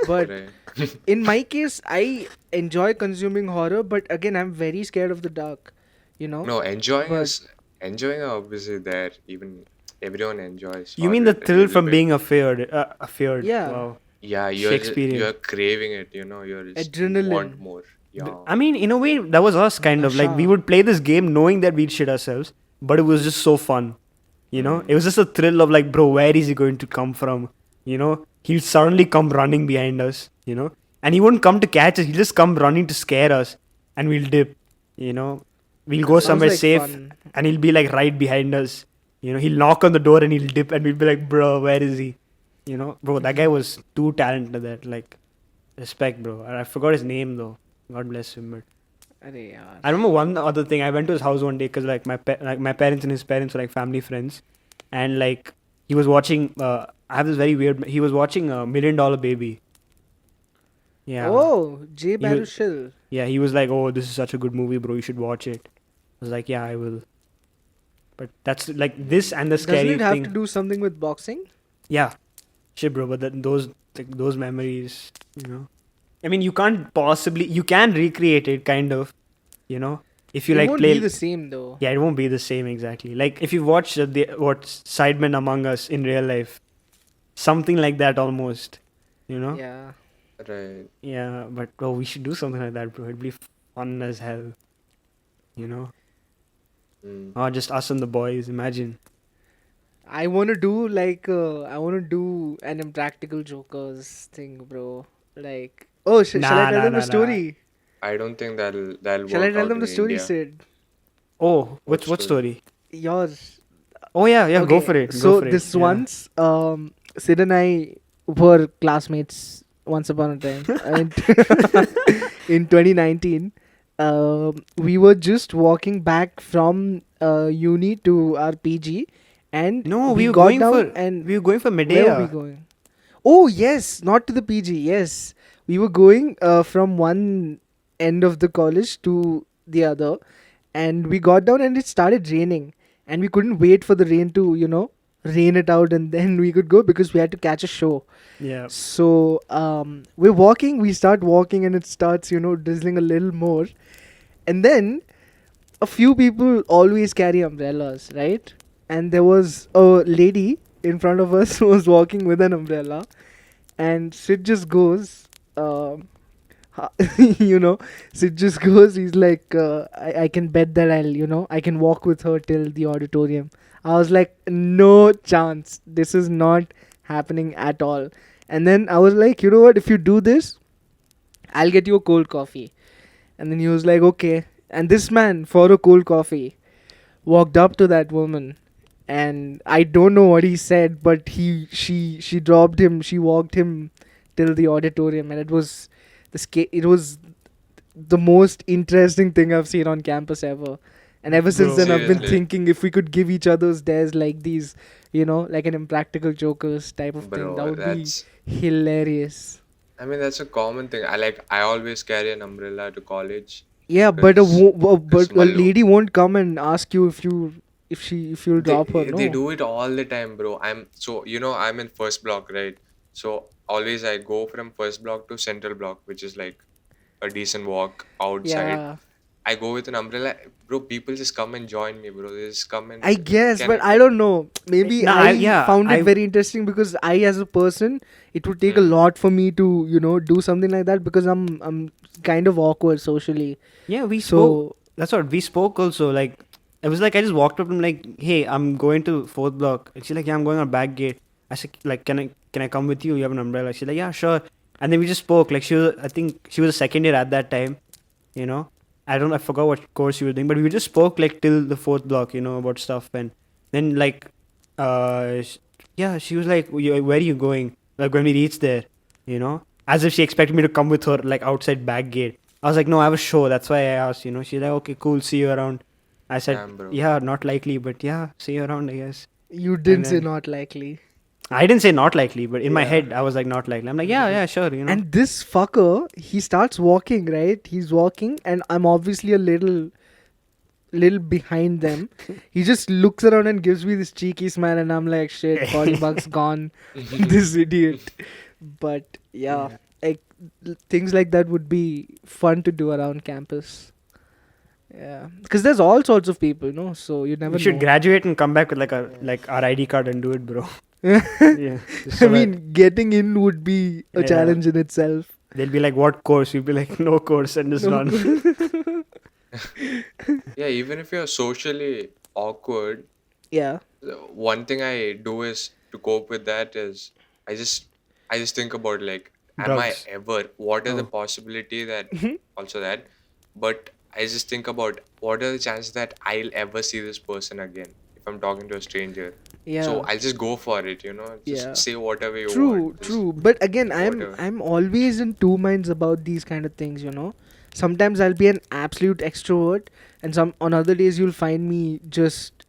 But Right. in my case, I enjoy consuming horror, but again, I'm very scared of the dark. No, enjoying But is enjoying are obviously there. Even everyone enjoys You mean the horror a thrill little from bit. being afeared? yeah, Wow. Yeah, Shakespearean. you're craving it. You're just you adrenaline, want more. Yeah. I mean, in a way, that was us kind of like we nasha. would play this game knowing that we'd shit ourselves, but it was just so fun. Mm. It was just a thrill of like, bro, where is he going to come from? He'll suddenly come running behind us. And he wouldn't come to catch us, he'll just come running to scare us, and we'll dip, we'll go Sounds somewhere like safe, fun. and he'll be like right behind us. He'll knock on the door and he'll dip, and we'll be like, bro, where is he? Bro, that guy was too talented at that. Like, respect, bro. I forgot his name though. God bless him. But Arey yaar. I remember one other thing. I went to his house one day because like my parents and his parents were like family friends, and like he was watching. I have this very weird. He was watching $1 Million Baby. Yeah. Oh, Jay He was- Baruchel. Yeah, he was like, "Oh, this is such a good movie, bro. You should watch it." I was like, "Yeah, I will." But that's like this and the Doesn't scary it have thing. to do something with boxing? Yeah, shit, bro. But those memories, I mean, you can recreate it, kind of, if you It like won't play. be the same though. Yeah, it won't be the same exactly. Like if you watch what Sidemen Among Us in real life, something like that almost, Yeah. Right. Yeah, but bro, we should do something like that, bro. It'd be fun as hell, Mm. or just us and the boys. Imagine. I want to do I want to do an Impractical Jokers thing, bro. Like, oh, shall I tell them the story? I don't think that'll Shall I work tell out them in the story, India. Sid? Oh, What what story? Yours. Oh yeah, go Okay, for it. So Go for it. this Yeah. once, Sid and I were classmates once upon a time in 2019. We were just walking back from uni to our PG, and No, we were got going down for and we were going for where were we Medea. going? Oh yes, not to the PG. Yes, we were going from one end of the college to the other, and we got down and it started raining, and we couldn't wait for the rain to rain it out, and then we could go because we had to catch a show. Yeah. So we're walking, we start walking, and it starts, drizzling a little more. And then a few people always carry umbrellas, right? And there was a lady in front of us who was walking with an umbrella, and Sid just goes, ha- Sid just goes, he's like, I can bet that I can walk with her till the auditorium. I was like, no chance. This is not happening at all. And then I was like, you know what? If you do this, I'll get you a cold coffee. And then he was like, okay. And this man, for a cold coffee, walked up to that woman, and I don't know what he said, but she dropped him. She walked him till the auditorium, and it was the most interesting thing I've seen on campus ever. And ever since Bro. then, I've been Seriously. thinking if we could give each other's dares like these, like an Impractical Jokers type of thing, that Bro, would be that's. hilarious. I mean, that's a common thing. I always carry an umbrella to college Yeah, but because but a Mallu. lady won't come and ask you if you'll drop her. They No. do it all the time, bro. I'm in first block, right? So always I go from first block to central block, which is like a decent walk outside. Yeah, I go with an umbrella, bro. People just come and join me, bro. They just come and I guess, can but I don't know. Maybe No, I yeah, found it I very interesting because I, as a person, it would take a Mm. lot for me to, do something like that because I'm kind of awkward socially. yeah, we spoke. So That's what we spoke also. Like, it was like I just walked up and like, hey, I'm going to fourth block. And she's like, yeah, I'm going on back gate. I said, like, can I come with you? You have an umbrella. She's like, yeah, sure. And then we just spoke. Like, I think she was a second year at that time. You know, I forgot what course she was doing, but we just spoke like till the fourth block. About stuff. And then like, sh- yeah, she was like, where are you going? Like when we reached there, as if she expected me to come with her like outside back gate. I was like, no, I have a show. That's why I asked. She's like, okay, cool, see you around. I said, damn, bro. yeah, not likely, but yeah, see you around, I guess. you And didn't say then not likely. I didn't say not likely, but in my Yeah. head, I was like, not likely. I'm like, yeah, sure, And this fucker, he starts walking, right? He's walking, and I'm obviously a little behind them. He just looks around and gives me this cheeky smile, and I'm like, shit, 40 bucks gone. This idiot. But yeah, Yeah. like things like that would be fun to do around campus. Yeah, because there's all sorts of people, so you never We should know. graduate and come back with like our ID card and do it, bro. I Yeah. So that mean, getting in would be a Yeah. challenge in itself. they'll be like, what course? We'll be like, no course, and just No run. Yeah, even if you're socially awkward, Yeah. one thing I do is to cope with that is I just I just think about like, am I Drugs. ever? What are the Oh. possibility that also that, but I just think about what are the chances that I'll ever see this person again if I'm talking to a stranger. Yeah. So I'll just go for it, just Yeah. say whatever you True, want. Just true. But again, whatever. I'm always in two minds about these kind of things. Sometimes I'll be an absolute extrovert, and on other days you'll find me just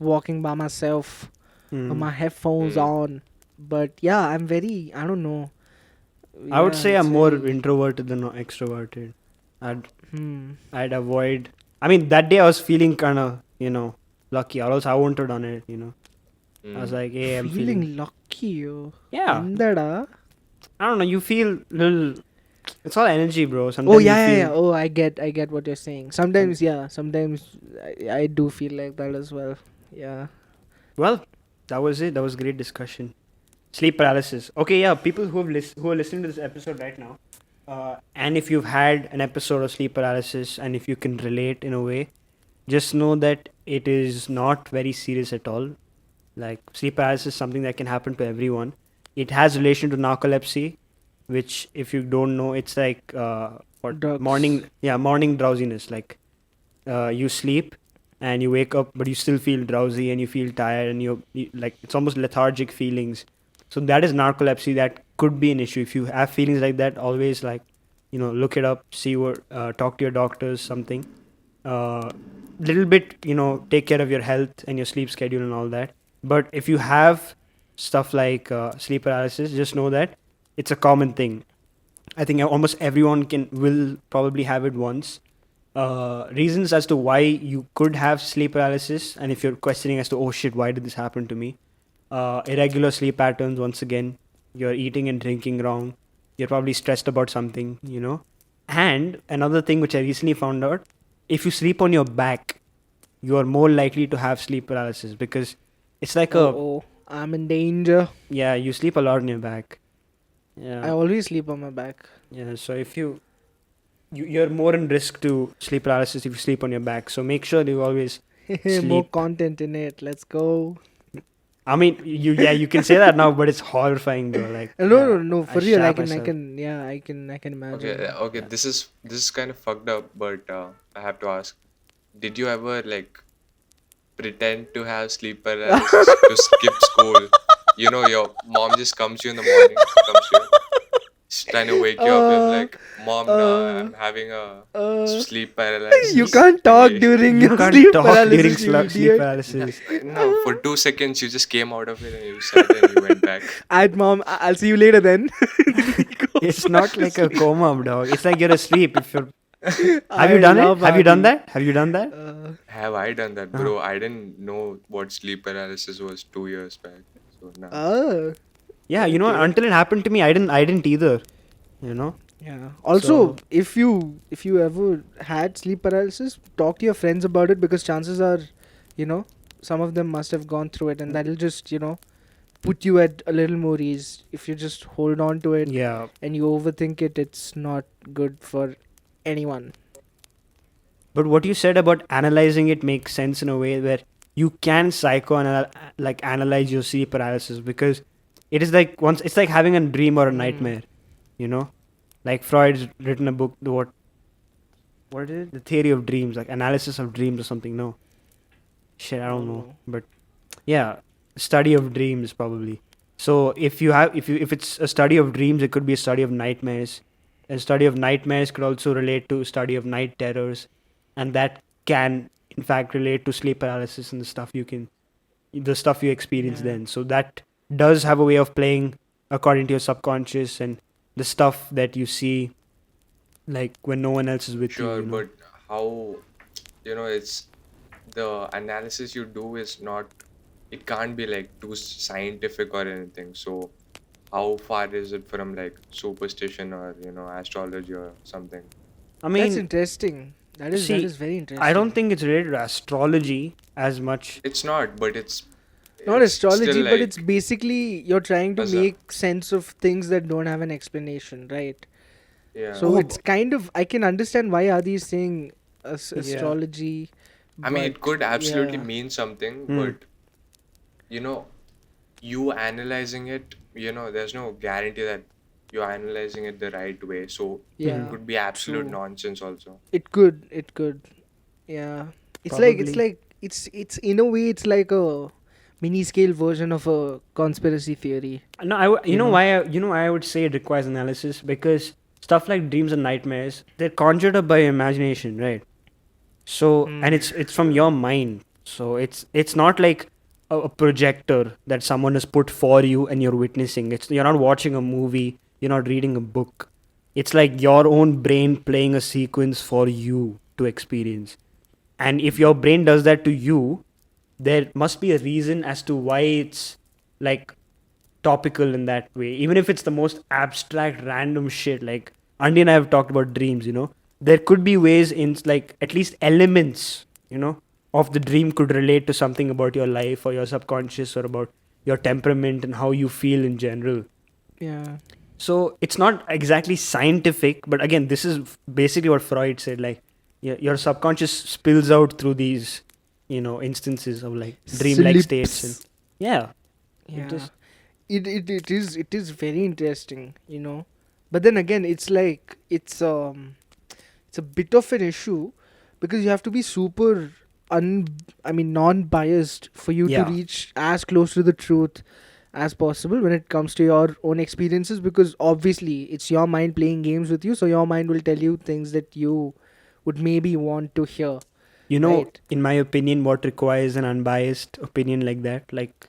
walking by myself with Hmm. my headphones Mm. on. But yeah, I don't know. I would Yeah, say it's I'm more very- introverted than extroverted. I'd Hmm. I'd avoid. I mean, that day I was feeling kind of lucky, or else I wouldn't have done it. I was Mm. like, hey, I'm Feeling feeling. lucky, yo. Yeah. Endada? I don't know. You feel little. It's all energy, bro. Sometimes Oh you yeah, yeah, feel. yeah. Oh, I get what you're saying. Sometimes, yeah. Sometimes I do feel like that as well. Yeah. Well, that was it. That was great discussion. Sleep paralysis. Okay, yeah. People who are listening to this episode right now, and if you've had an episode of sleep paralysis, and if you can relate in a way, just know that it is not very serious at all. Like sleep paralysis is something that can happen to everyone. It has relation to narcolepsy, which if you don't know, it's like what Drugs. morning drowsiness. Like you sleep and you wake up, but you still feel drowsy and you feel tired and you like it's almost lethargic feelings. So that is narcolepsy. That could be an issue. If you have feelings like that, always like look it up, see what, talk to your doctors, something. Little bit, take care of your health and your sleep schedule and all that. But if you have stuff like sleep paralysis, just know that it's a common thing. I think almost everyone will probably have it once. reasons as to why you could have sleep paralysis, and if you're questioning as to, oh shit, why did this happen to me? Irregular sleep patterns, once again, you're eating and drinking wrong, you're probably stressed about something, you know. And another thing which I recently found out, if you sleep on your back, you are more likely to have sleep paralysis, because it's like Oh, I'm in danger. yeah, you sleep a lot on your back. I Yeah. always sleep on my back. Yeah, so if you're more in risk to sleep paralysis if you sleep on your back. So make sure you always More sleep. content in it. Let's go. I mean, you can say that now, but it's horrifying though. Like No. I For real, I shat can, myself. yeah, I can imagine. Okay, okay. This is kind of fucked up, but I have to ask: did you ever like pretend to have sleep paralysis to skip school? You know, your mom just comes to you in the morning, comes to you, she's trying to wake you up. You're Uh, like, Mom, uh, I'm having a uh, sleep you paralysis can't talk thingy. during You your can't sleep talk during paralysis, you sleep idiot. paralysis. No, for 2 seconds you just came out of it and you said and you went back. Alright, mom, I'll see you later then. It's not like a coma, dog. It's like you're asleep. If you're have I you done it? love Have you done Adi. that? Have you done that? Have I done that, bro? I didn't know what sleep paralysis was 2 years back. So now, Uh, Yeah, you know, okay. until it happened to me, I didn't either. You know. Yeah. Also, So if you ever had sleep paralysis, talk to your friends about it, because chances are, some of them must have gone through it, and that'll just, put you at a little more ease. If you just hold on to it yeah, and you overthink it, it's not good for anyone. but what you said about analyzing it makes sense in a way where you can like analyze your sleep paralysis, because it is like once it's like having a dream or a nightmare, you know. Like Freud's written a book, what is it? The theory of dreams, like analysis of dreams or something. No, shit, I don't know, No. but yeah, study of dreams probably. So if it's a study of dreams, it could be a study of nightmares. A study of nightmares could also relate to study of night terrors, and that can in fact relate to sleep paralysis and the stuff you experience Yeah. then. So that does have a way of playing according to your subconscious and the stuff that you see, like when no one else is with you. sure, You know. but how, it's the analysis you do is not, it can't be like too scientific or anything. So, how far is it from like superstition or, astrology or something? I That's mean, interesting. That see, is very I don't interesting. think it's related to astrology as much. It's not, but it's Not it's still astrology, but it's like basically you're trying to as a, make sense of things that don't have an explanation, right? yeah. So Oh, it's kind of, I can understand why Adi is saying yeah. astrology, I mean, but it could absolutely yeah, mean something, Hmm. but you know, you analyzing it, there's no guarantee that you're analyzing it the right way. So it Hmm. yeah, could be absolute true. nonsense also. It could, yeah. Probably. It's in a way it's like a mini scale version of a conspiracy theory, No, you you know know. why? You know why I would say it requires analysis, because stuff like dreams and nightmares, they're conjured up by your imagination, right? So, and Hmm. it's from Sure. your mind. So it's not like a projector that someone has put for you and you're witnessing. You're not watching a movie. You're not reading a book. It's like your own brain playing a sequence for you to experience. And if your brain does that to you, there must be a reason as to why it's like topical in that way. Even if it's the most abstract, random shit. Like Andy and I have talked about dreams, you know. There could be ways in like at least elements, you know, of the dream could relate to something about your life or your subconscious or about your temperament and how you feel in general. Yeah. So it's not exactly scientific, but again, this is basically what Freud said. Like, your subconscious spills out through these, instances of like dreamlike states, and Slips. yeah, it Yeah. just It is very interesting, you know. But then again, it's like it's a bit of an issue, because you have to be super non-biased for you to yeah. reach as close to the truth as possible when it comes to your own experiences, because obviously it's your mind playing games with you, so your mind will tell you things that you would maybe want to hear, You know, right? in my opinion, what requires an unbiased opinion like that, like,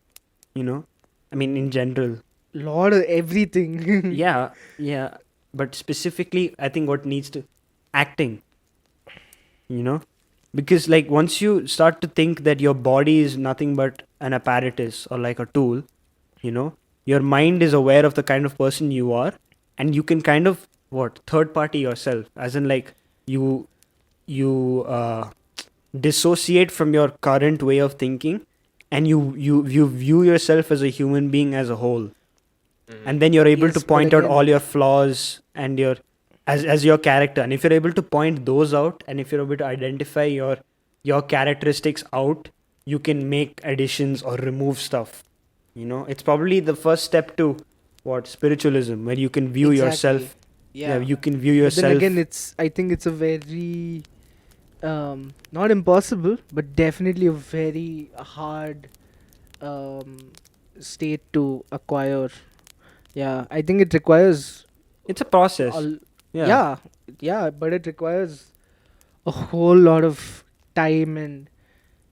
I mean, in general, Lord of everything. yeah, yeah, but specifically, I think what needs to acting. you know, because like once you start to think that your body is nothing but an apparatus or like a tool, you know, your mind is aware of the kind of person you are, and you can kind of what third party yourself, as in like you dissociate from your current way of thinking, and you view yourself as a human being as a whole, and then you're able to Yes, but point out all again, your flaws and your as your character. And if you're able to point those out, and if you're able to identify your characteristics out, you can make additions or remove stuff. You know, it's probably the first step to what spiritualism, where you can view exactly. yourself. Yeah, Yeah. you can view But then again, yourself. I think it's a very not impossible, but definitely a very hard um state to acquire. Yeah, I think it requires It's a process. all. Yeah. Yeah, yeah, but it requires a whole lot of time and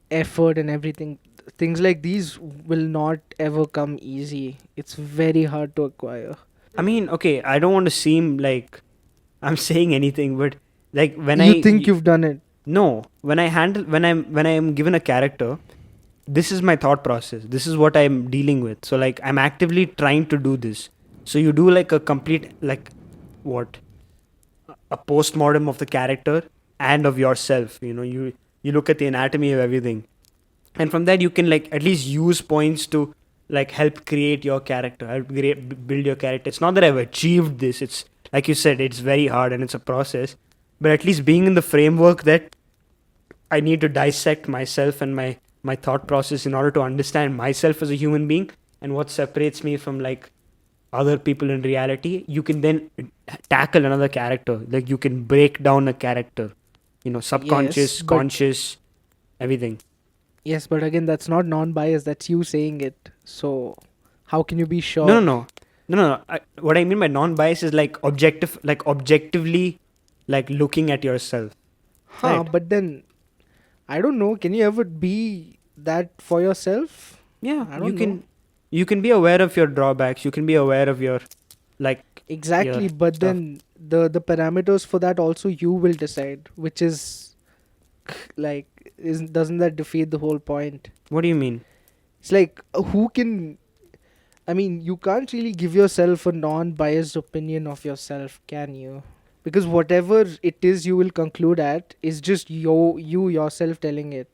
effort and everything. Things like these will not ever come easy. It's very hard to acquire. I mean, okay, I don't want to seem like I'm saying anything, but like when You think you've done it? no, when I am given a character, this is my thought process. This is what I'm dealing with. So like I'm actively trying to do this. So you do like a complete like what a postmortem of the character and of yourself. You know, you look at the anatomy of everything, and from that you can like at least use points to like help create your character, build your character. It's not that I've achieved this. It's like you said, it's very hard and it's a process. But at least being in the framework that I need to dissect myself and my thought process in order to understand myself as a human being and what separates me from like other people in reality, you can then tackle another character. Like you can break down a character, you know, Yes, subconscious, but conscious, everything. yes, but again, that's not non-biased. That's you saying it. So, how can you be No, no, sure? no, no. What I mean by non-bias is like objective, like objectively, like looking at yourself, Huh? right? But then, I don't know. Can you ever be that for yourself? Yeah, I don't know. you can be aware of your drawbacks. You can be aware of your like your Exactly, but stuff. then the parameters for that also you will decide, which is like is doesn't that defeat the whole point? What do you mean? It's like who can I mean, you can't really give yourself a non-biased opinion of yourself, can you? Because whatever it is you will conclude at is just you yourself telling it.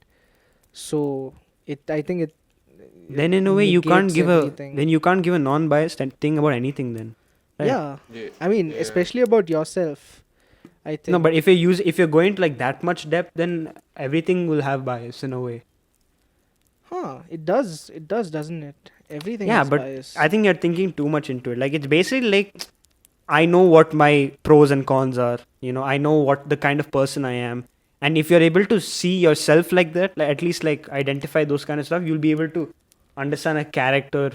So it I think it Then in a way you can't negates give a everything. non-biased thing about anything then, right? Yeah. Yeah, I mean, yeah, especially about yourself, I No, think. but if you're going to like that much depth, then everything will have bias in a way. Huh, it does. It does, doesn't it? Everything Yeah, has but bias. I think you're thinking too much into it. Like it's basically like I know what my pros and cons are. You know, I know what the kind of person I am. And if you're able to see yourself like that, like at least like identify those kind of stuff, you'll be able to understand a character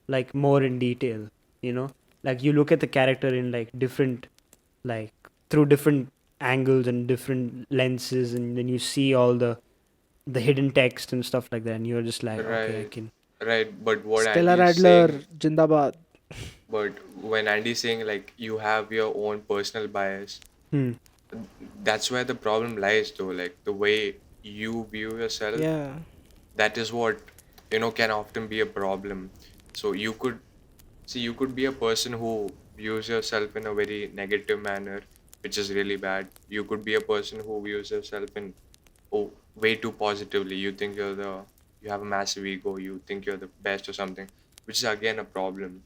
like more in detail. You know, like you look at the character in like different, like through different angles and different lenses, and then you see all the hidden text and stuff like that, and you're just like, okay, I right, can. right. But what Stella Andy is Radler, saying, Jindabad. but when Andy's saying like you have your own personal bias, Hmm. that's where the problem lies though. Like the way you view yourself, Yeah. that is what can often be a problem. So you could be a person who views yourself in a very negative manner, which is really bad. You could be a person who views yourself in way too positively. You have a massive ego, you think you're the best or something, which is again a problem.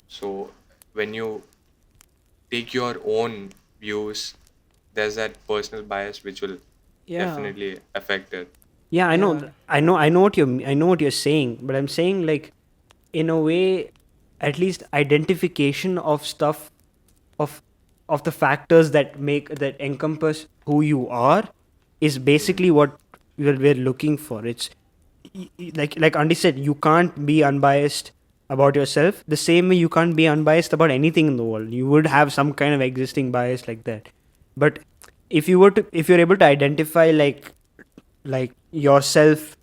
So when you take your own views, there's that personal bias which will Yeah. definitely affect it. Yeah, I know, Yeah. I know what I know what you're saying, but I'm saying like, in a way, at least identification of stuff, of of the factors that encompass who you are, is Mm. basically what we're looking for. It's like Andy said, you can't be unbiased about yourself. The same way you can't be unbiased about anything in the world. You would have some kind of existing bias like that. But if you're able to identify like yourself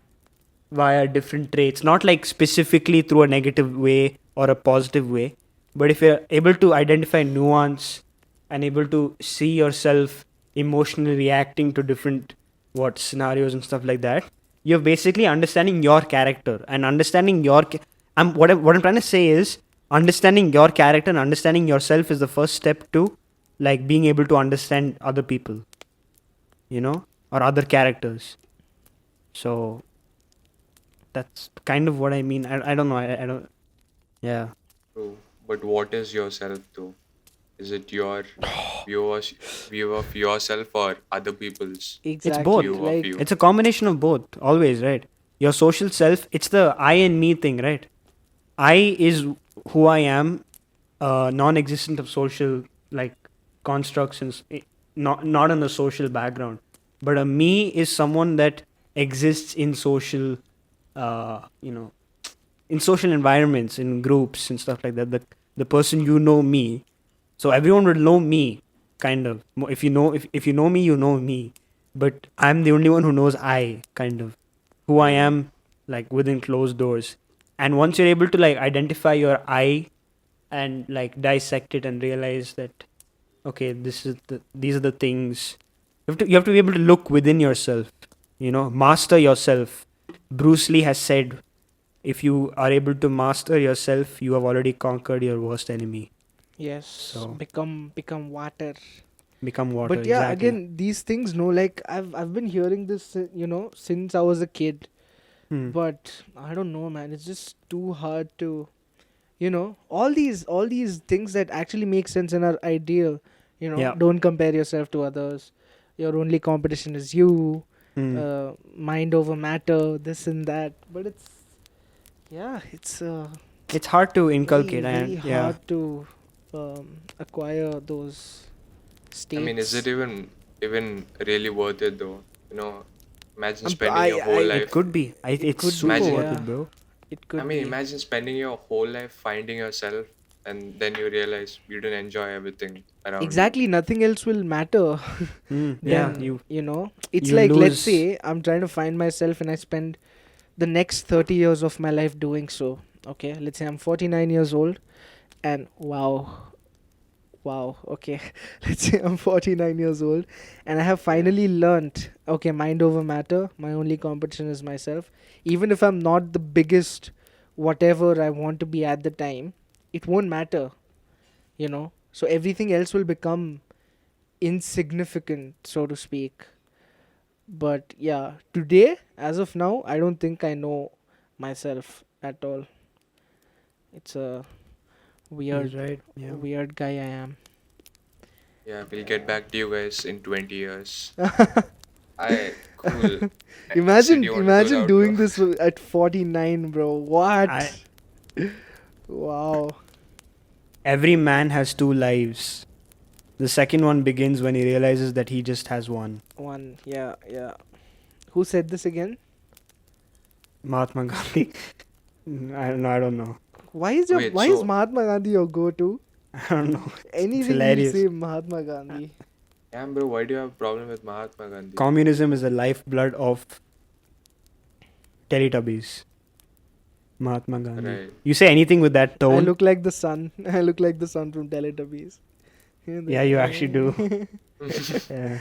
via different traits, not like specifically through a negative way or a positive way, but if you're able to identify nuance and able to see yourself emotionally reacting to different scenarios and stuff like that. You're basically understanding your character and understanding what I'm trying to say is understanding your character and understanding yourself is the first step to like being able to understand other people, you know, or other characters. So that's kind of what I mean. I don't know. I don't. Yeah. True. But what is yourself though? Is it your view of yourself or other people's It's both. Exactly. view of Like you? It's a combination of both. Always, right? Your social self. It's the I and me thing, right? I is who I am, non-existent of social like constructs and not in a social background. But a me is someone that exists in social, you know, in social environments, in groups and stuff like that. The person you know me, so everyone would know me, kind of. If you know me, you know me. But I'm the only one who knows I, kind of, who I am, like within closed doors. And once you're able to like identify your I and like dissect it and realize that okay, these are the things you have to be able to look within yourself, you know, master yourself. Bruce Lee has said if you are able to master yourself, you have already conquered your worst enemy. yes, So become water. become water. But yeah, exactly. again, these things, no, like I've been hearing this, since I was a kid. Hmm. But I don't know, man. It's just too hard to, all these things that actually make sense and are ideal. Yeah. Don't compare yourself to others. Your only competition is you. Hmm. Mind over matter. This and that. But it's It's hard to very inculcate, very and yeah, hard to acquire those I mean, is states. it even really worth it though? You know, imagine Um, spending I your whole I it life. could be. it It's could be, super Imagine, worth yeah. it, bro. It I could mean, be. imagine spending your whole life finding yourself, and then you realize you didn't enjoy everything around you. Exactly, nothing else will matter. Hmm. Yeah, Then, you it's you like, let's lose. say I'm trying to find myself and I spend the next 30 years of my life doing so. Okay, let's say I'm 49 years old and wow, okay. Let's say I'm 49 years old and I have Yeah. finally learnt, okay, mind over matter, my only competition is myself. Even if I'm not the biggest whatever I want to be at the time, it won't matter, So everything else will become insignificant, so to speak. But yeah, today, as of now, I don't think I know myself at all. It's a He's weird, right. Yeah. weird guy I am. Yeah, we'll get back to you guys in 20 years. I cool. Sid, imagine, you want to do the imagine outro? doing this at 49, bro. I What? Wow. Every man has two lives. The second one begins when he realizes that he just has one. One, yeah, yeah. Who said this again? Mahatma Gandhi. I don't know. Wait, Why is so Mahatma Gandhi your go-to? I don't know. It's Anything you'll hilarious. say Mahatma Gandhi. damn bro, why do you have a problem with Mahatma Gandhi? Communism is the lifeblood of Teletubbies. Mahatma Gandhi. Right. You say anything with that I tone, look like the sun. I look like the sun from Teletubbies. yeah, you actually do. Yeah.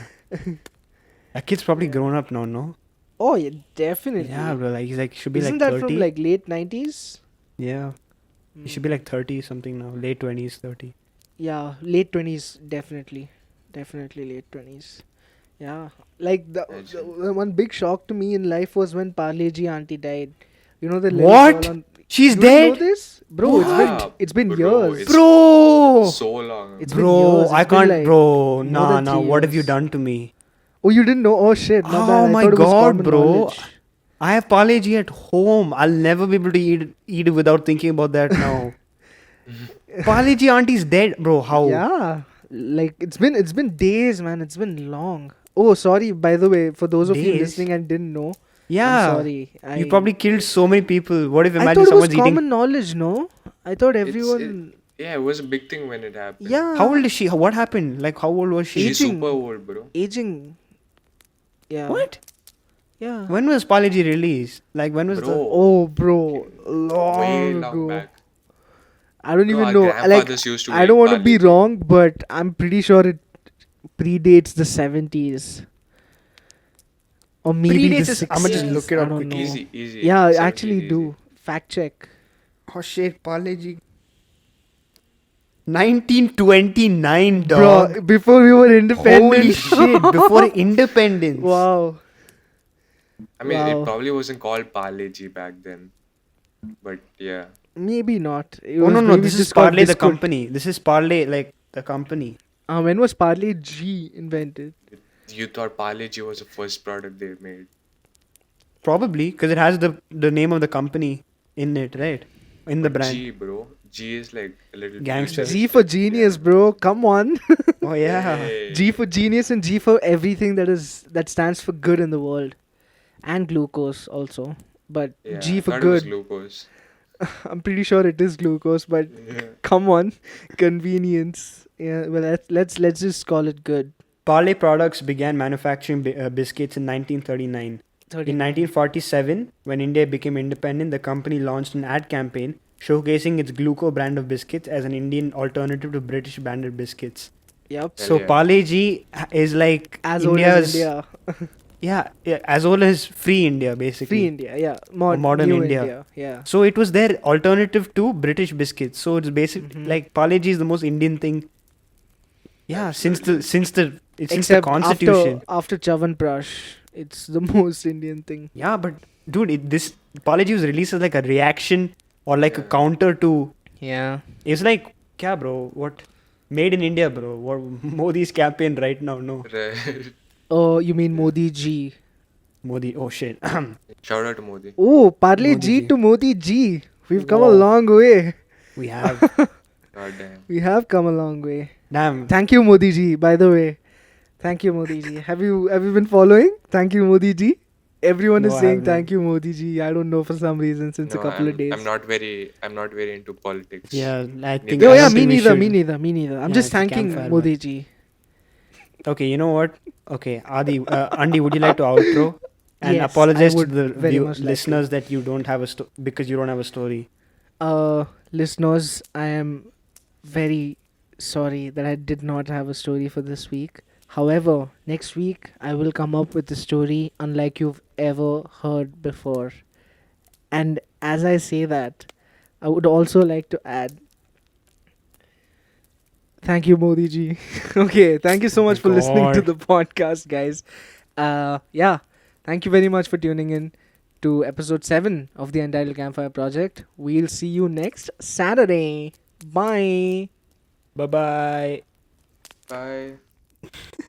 That kid's probably grown up now, no? Oh yeah, definitely. Yeah, bro. Like he's like should be Isn't like that 30. from like late 90s? Yeah, he should be like 30 something now. Late 20s, 30. Yeah, late 20s, definitely. Definitely late 20s. Yeah. Like Legend. the one big shock to me in life was when Parle-G auntie died. You know the little What? girl on. She's You didn't know dead, this? Bro, Yeah, it's been bro, years. it's bro. so long. It's been Bro, years. I It's been can't, like bro. more Nah, than nah. 3 What have you years. done to me? Oh, you didn't know? Oh shit, my bad. Oh I my thought it was god, common bro. knowledge. I have Parle-G at home. I'll never be able to eat it without thinking about that now. Parle-G auntie's dead, bro. How? Yeah, like it's been days, man. It's been long. Oh, sorry. By the way, for those of you Days? listening and didn't know, I'm Yeah. sorry. You probably killed so many people. What if I imagine thought it was someone's eating? common knowledge. No, I thought It's everyone. yeah, it was a big thing when it happened. Yeah. How old is she? What happened? Like, how old was she? She's Aging. super old, bro. Aging. Yeah. What? Yeah. When was Parle-G released? Like, when was the? Bro, Oh, bro, way long long ago. back. I don't Bro, even our know. Like, grandfathers used to I eat don't want to be Parle-G. wrong, but I'm pretty sure predates the 70s. Or maybe the Predates is. I'ma just 60s. look it I up don't know. quickly. Easy. Yeah, 70s actually easy. do. Fact check. Oh shit, Parle-G. 1929, dog. Bro, before we were independent. Holy shit! Before independence. Wow. I mean, Wow. it probably wasn't called Parle-G back then, but yeah. Maybe not. It Oh was no, maybe this is just called Parle the Biscuit. company. This is Parle like the company. When was Parle-G invented? You thought Parle-G was the first product they made. Probably because it has the name of the company in it, right? In the But brand. G, bro. G is like a little Gangster. G for genius, bro. Come on. Oh yeah. Hey. G for genius and G for everything that stands for good in the world, and glucose also. But Yeah, G I for thought it was good. glucose. I'm pretty sure it is glucose, but Yeah. come on, convenience. Yeah, well let's just call it good. Parle products began manufacturing biscuits in 1939. In 1947, when India became independent, the company launched an ad campaign showcasing its Gluco brand of biscuits as an Indian alternative to British branded biscuits. Yep. Hell So yeah. Parle-G is like As old as India's India. yeah, as old as free India basically. Free India, yeah. Modern New India. yeah. So it was their alternative to British biscuits. So it's basically Mhm. like Parle-G is the most Indian thing. Yeah, Absolutely. since the Except constitution. after Chavanprash, it's the most Indian thing. Yeah, but dude, this Apology was released as like a reaction or like a Yeah. counter to. Yeah. It's like, kya bro? What? Made in India, bro. What Modi's campaign right now? No, Right. Oh, you mean Modi G? Modi. Oh shit. Shout out to Modi. Oh, Parle Modi G ji. to Modi G. We've come a Wow. long way. We have. God damn. We have come a long way. Damn. Thank you, Modi Ji. By the way, thank you, Modi Ji. Have you been following? Thank you, Modi Ji. Everyone No, is I saying haven't. thank you, Modi Ji. I don't know for some reason since a No, couple of days. I'm not very into politics. Yeah, I think. Yo, I yeah, don't me think we neither, should- me neither, me neither. I'm Yeah, just it's a thanking campfire Modi match. Ji. Okay, you know what? Okay, Adi, Andy, would you like to outro and Yes, apologize I to would the very much like to. listeners that you don't have because you don't have a story. Listeners, I am very sorry that I did not have a story for this week. However, next week I will come up with a story unlike you've ever heard before. And as I say that, I would also like to add thank you, Modi ji. Okay, thank you so Oh much my for listening to God. the podcast, guys. Yeah, thank you very much for tuning in to episode 7 of the Untitled Campfire Project. We'll see you next Saturday. Bye. Bye bye. Bye.